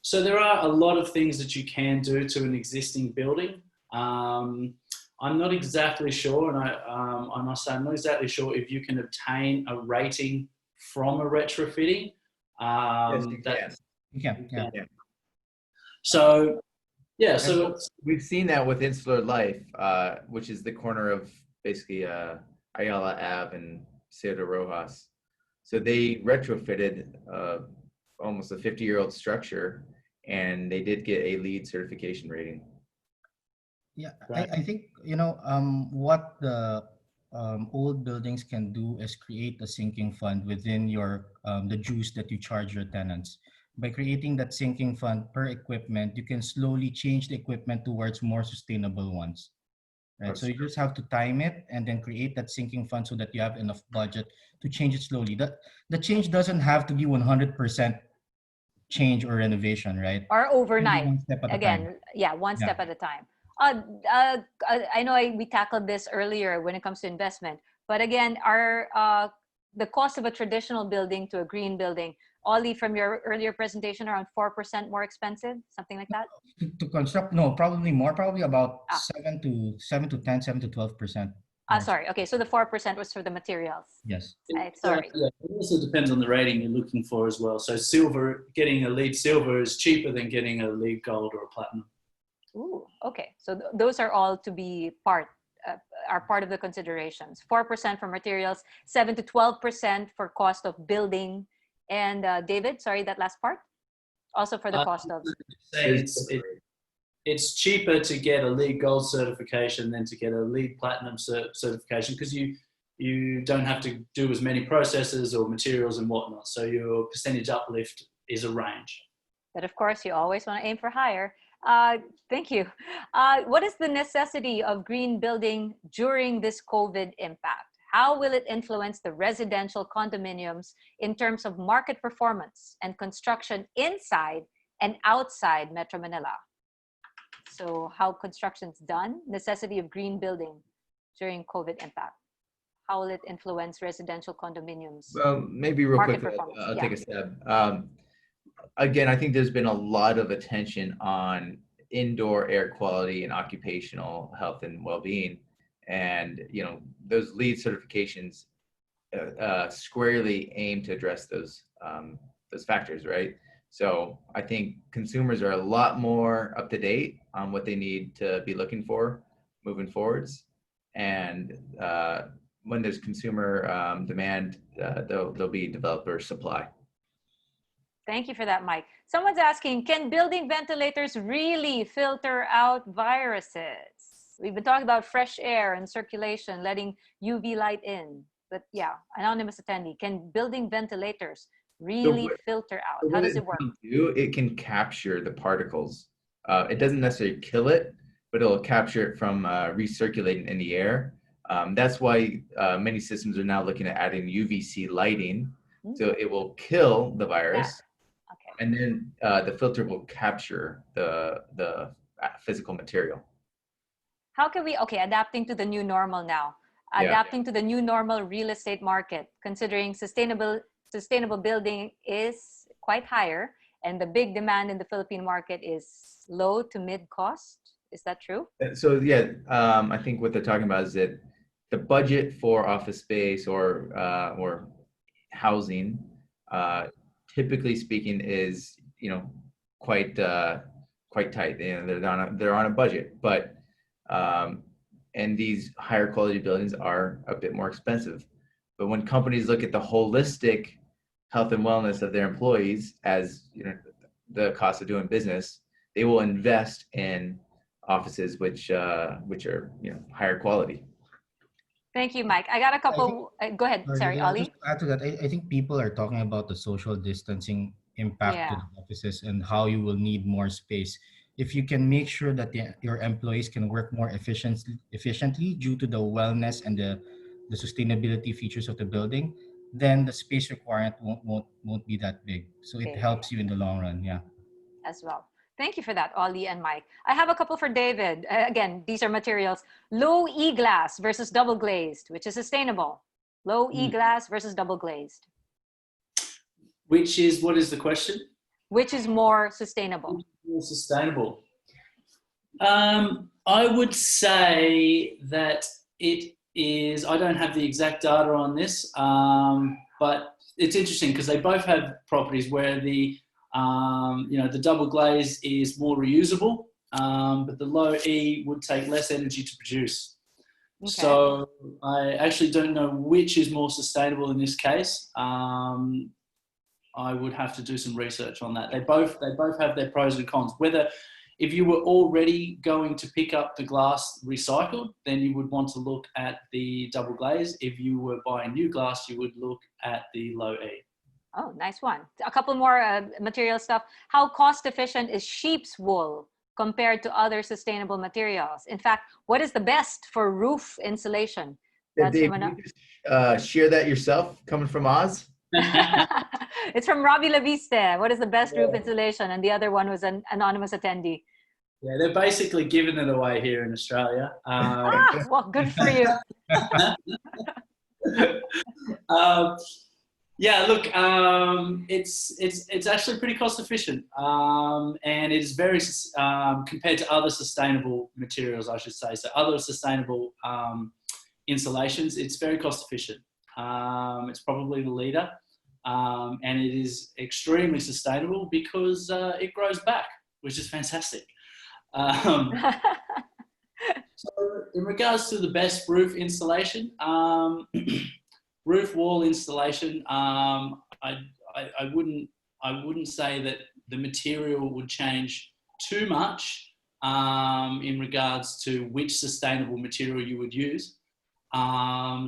Speaker 3: So there are a lot of things that you can do to an existing building. I'm not exactly sure, and I must say I'm not exactly sure if you can obtain a rating from a retrofitting.
Speaker 4: Yes, you can.
Speaker 1: You can, yeah.
Speaker 3: So, yeah, so
Speaker 4: we've seen that with Insular Life, which is the corner of basically Ayala Ave and Cerro Rojas. So they retrofitted almost a 50-year-old structure, and they did get a LEED certification rating.
Speaker 1: Yeah,
Speaker 3: Right.
Speaker 1: I think, what the old buildings can do is create a sinking fund within your the dues that you charge your tenants. By creating that sinking fund per equipment, you can slowly change the equipment towards more sustainable ones. Right. So you just have to time it and then create that sinking fund so that you have enough budget to change it slowly. The change doesn't have to be 100% change or renovation, right?
Speaker 2: Or overnight.
Speaker 1: One step at a
Speaker 2: Again,
Speaker 1: time.
Speaker 2: yeah, one step at a time. I know we tackled this earlier when it comes to investment, but again, the cost of a traditional building to a green building, Ollie, from your earlier presentation, around 4% more expensive, something like that?
Speaker 1: To construct, no, probably more, probably about 7 to 10, 7 to 12%.
Speaker 2: Sorry. Okay, so the 4% was for the materials.
Speaker 1: Yes.
Speaker 2: Sorry.
Speaker 3: Yeah, it also depends on the rating you're looking for as well. So silver, getting a LEED silver is cheaper than getting a LEED gold or a platinum.
Speaker 2: Ooh, okay. So those are all to be part of the considerations. 4% for materials, 7 to 12% for cost of building. And David, sorry, that last part? Also for the cost of...
Speaker 3: It's cheaper to get a LEED gold certification than to get a LEED platinum certification, because you don't have to do as many processes or materials and whatnot. So your percentage uplift is a range.
Speaker 2: But of course, you always want to aim for higher. Thank you. What is the necessity of green building during this COVID impact? How will it influence the residential condominiums in terms of market performance and construction inside and outside Metro Manila? So how construction's done, necessity of green building during COVID impact. How will it influence residential condominiums?
Speaker 4: Well, maybe real quick, I'll take a stab. Again, I think there's been a lot of attention on indoor air quality and occupational health and well-being. And, those LEED certifications squarely aim to address those factors, right? So I think consumers are a lot more up to date on what they need to be looking for moving forwards. And when there's consumer demand, there'll be developer supply.
Speaker 2: Thank you for that, Mike. Someone's asking, can building ventilators really filter out viruses? We've been talking about fresh air and circulation, letting UV light in. But yeah, anonymous attendee, can building ventilators
Speaker 4: So
Speaker 2: really filter out? How
Speaker 4: what
Speaker 2: does
Speaker 4: it
Speaker 2: it work?
Speaker 4: can do, it can capture the particles. It doesn't necessarily kill it, but it'll capture it from recirculating in the air. That's why many systems are now looking at adding UVC lighting. So it will kill the virus,
Speaker 2: Okay.
Speaker 4: and then the filter will capture the physical material.
Speaker 2: How can we, okay, adapting to the new normal now,
Speaker 4: Yeah.
Speaker 2: adapting to the new normal real estate market, considering sustainable building is quite higher and the big demand in the Philippine market is low to mid cost. Is that true?
Speaker 4: So yeah, I think what they're talking about is that the budget for office space or housing, typically speaking, is quite quite tight. They're on a budget, but and these higher quality buildings are a bit more expensive. But when companies look at the holistic health and wellness of their employees as the cost of doing business, they will invest in offices which are higher quality.
Speaker 2: Thank you, Mike. I got a couple. Go ahead. Sorry,
Speaker 1: Just
Speaker 2: Ali.
Speaker 1: to add to that, I think people are talking about the social distancing impact to
Speaker 2: Yeah.
Speaker 1: the offices and how you will need more space. If you can make sure that your employees can work more efficiently due to the wellness and the sustainability features of the building, then the space requirement won't be that big. So it
Speaker 2: Big.
Speaker 1: helps you in the long run. Yeah.
Speaker 2: As well. Thank you for that, Ollie and Mike. I have a couple for David. Again, these are materials. Low E glass versus double glazed, which is sustainable. Low E glass versus double glazed.
Speaker 3: What is the question?
Speaker 2: Which is more sustainable?
Speaker 3: More sustainable. I would say that it is, I don't have the exact data on this, but it's interesting because they both have properties where the double glaze is more reusable, but the low E would take less energy to produce. Okay. So I actually don't know which is more sustainable in this case. I would have to do some research on that. They both have their pros and cons. Whether if you were already going to pick up the glass recycled, then you would want to look at the double glaze. If you were buying new glass, you would look at the low E.
Speaker 2: Oh, nice one. A couple more material stuff. How cost efficient is sheep's wool compared to other sustainable materials? In fact, what is the best for roof insulation?
Speaker 4: That's Dave, can you share that yourself, coming from Oz?
Speaker 2: It's from Robbie Laviste. What is the best roof insulation? And the other one was an anonymous attendee.
Speaker 3: Yeah, they're basically giving it away here in Australia.
Speaker 2: Well, good for you.
Speaker 3: Yeah, look, it's actually pretty cost efficient, and it is very compared to other sustainable materials, I should say. So other sustainable insulations, it's very cost efficient. It's probably the leader, and it is extremely sustainable because it grows back, which is fantastic. So in regards to the best roof insulation, roof wall insulation, I wouldn't say that the material would change too much in regards to which sustainable material you would use.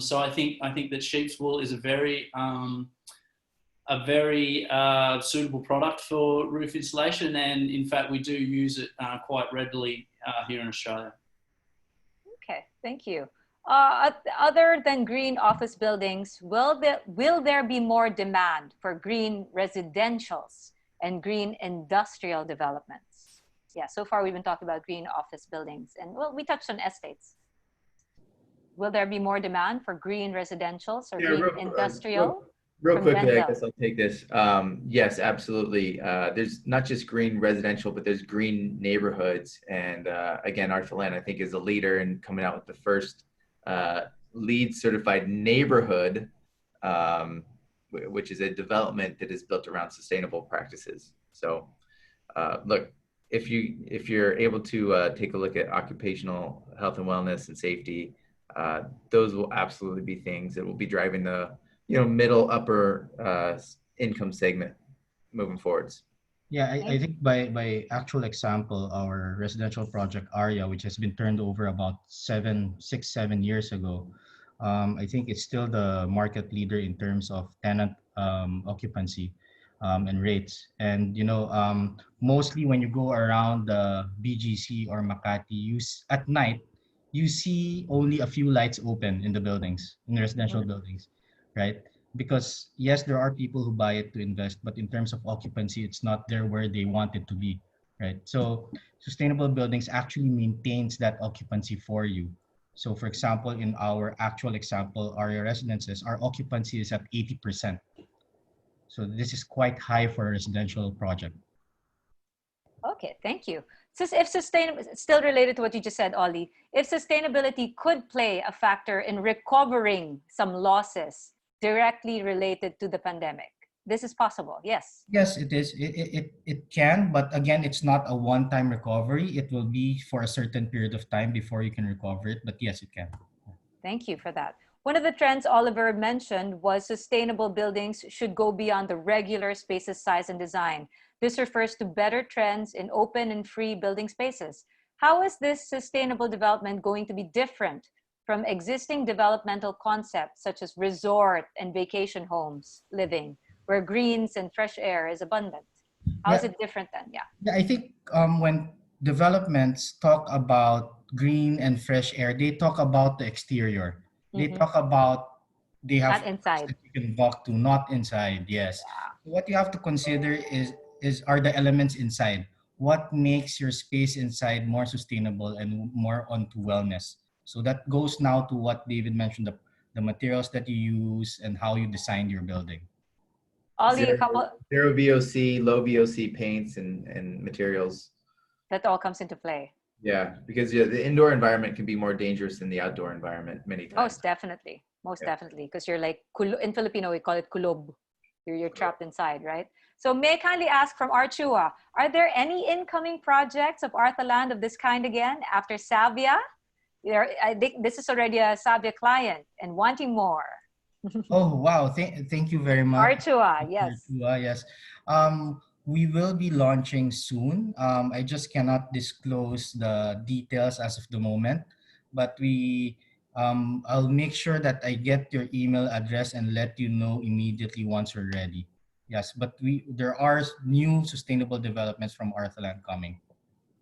Speaker 3: So I think that sheep's wool is a very suitable product for roof insulation, and in fact we do use it quite readily here in Australia.
Speaker 2: Okay, thank you. Other than green office buildings, will there be more demand for green residentials and green industrial developments? Yeah, so far we've been talking about green office buildings, and well, we touched on estates. Will there be more demand for green residentials or green industrial?
Speaker 4: Real quickly, I guess I'll take this. Yes, absolutely. There's not just green residential, but there's green neighborhoods. And again, Arthalan, I think, is a leader in coming out with the first LEED certified neighborhood, which is a development that is built around sustainable practices. So look, if you're able to take a look at occupational health and wellness and safety, those will absolutely be things that will be driving the middle upper income segment. moving forwards.
Speaker 1: Yeah, I think by actual example, our residential project Aria, which has been turned over about 7 years ago, I think it's still the market leader in terms of tenant occupancy and rates. And mostly when you go around the BGC or Makati, at night you see only a few lights open in the buildings, in the residential buildings, right? Because yes, there are people who buy it to invest, but in terms of occupancy, it's not there where they want it to be, right? So sustainable buildings actually maintains that occupancy for you. So for example, in our actual example, our residences, our occupancy is at 80%. So this is quite high for a residential project.
Speaker 2: Okay, thank you. So if sustainable, still related to what you just said, Ollie, if sustainability could play a factor in recovering some losses directly related to the pandemic, this is possible. Yes.
Speaker 1: Yes, it is. It can, but again, it's not a one-time recovery. It will be for a certain period of time before you can recover it. But yes, it can.
Speaker 2: Thank you for that. One of the trends Oliver mentioned was sustainable buildings should go beyond the regular spaces size and design. This refers to better trends in open and free building spaces. How is this sustainable development going to be different from existing developmental concepts such as resort and vacation homes living, where greens and fresh air is abundant? How is
Speaker 1: Yeah,
Speaker 2: it different then? Yeah.
Speaker 1: yeah. I think when developments talk about green and fresh air, they talk about the exterior. They
Speaker 2: Mhm.
Speaker 1: talk about they have
Speaker 2: Not
Speaker 1: floors
Speaker 2: inside.
Speaker 1: that you can walk to, not inside. Yes. What you have to consider is are the elements inside. What makes your space inside more sustainable and more onto wellness? So that goes now to what David mentioned, the materials that you use and how you designed your building.
Speaker 2: Ollie, a
Speaker 4: Zero,
Speaker 2: couple,
Speaker 4: zero VOC, low VOC paints and materials.
Speaker 2: that all comes into play.
Speaker 4: Yeah, because the indoor environment can be more dangerous than the outdoor environment many times.
Speaker 2: Most definitely. Most
Speaker 4: Yeah.
Speaker 2: definitely. Because you're like, in Filipino, we call it kulob. You're trapped inside, right? So may I kindly ask from Archua, are there any incoming projects of Arthaland of this kind again after Savia? I think this is already a Savia client and wanting more.
Speaker 1: Oh wow! Thank you very much.
Speaker 2: Archua, yes.
Speaker 1: Yes. We will be launching soon. I just cannot disclose the details as of the moment, but I'll make sure that I get your email address and let you know immediately once we're ready. Yes, but there are new sustainable developments from Arthaland coming.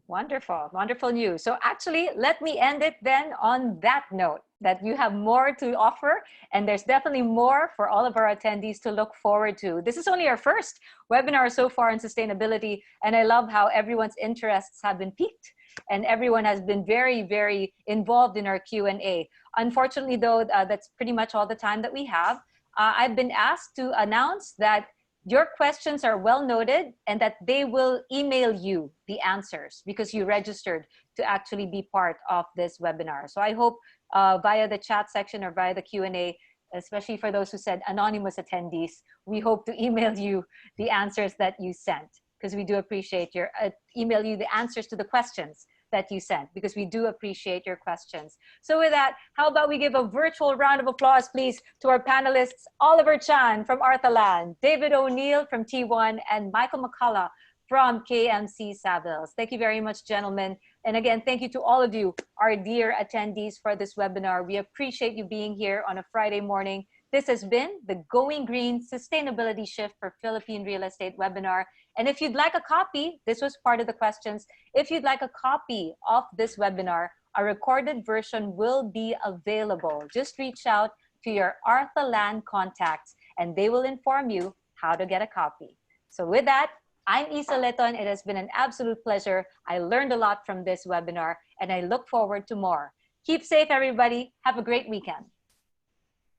Speaker 2: Wonderful, wonderful news. So actually, let me end it then on that note that you have more to offer, and there's definitely more for all of our attendees to look forward to. This is only our first webinar so far on sustainability, and I love how everyone's interests have been piqued and everyone has been very, very involved in our Q&A. Unfortunately, though, that's pretty much all the time that we have. I've been asked to announce that your questions are well noted and that they will email you the answers because you registered to actually be part of this webinar. So I hope via the chat section or via the Q&A, especially for those who said anonymous attendees, we hope to email you the answers that you sent because we do appreciate your email you the answers to the questions that you sent because we do appreciate your questions. So with that, how about we give a virtual round of applause, please, to our panelists, Oliver Chan from Arthaland, David O'Neill from T1, and Michael McCullough from KMC Savills. Thank you very much, gentlemen. And again, thank you to all of you, our dear attendees for this webinar. We appreciate you being here on a Friday morning. This has been the Going Green Sustainability Shift for Philippine Real Estate webinar. And if you'd like a copy, this was part of the questions. If you'd like a copy of this webinar, a recorded version will be available. Just reach out to your Arthaland contacts and they will inform you how to get a copy. So with that, I'm Isa Leton. It has been an absolute pleasure. I learned a lot from this webinar and I look forward to more. Keep safe, everybody. Have a great weekend.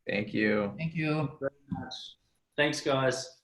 Speaker 4: Thank you.
Speaker 1: Thank you.
Speaker 3: Thanks, guys.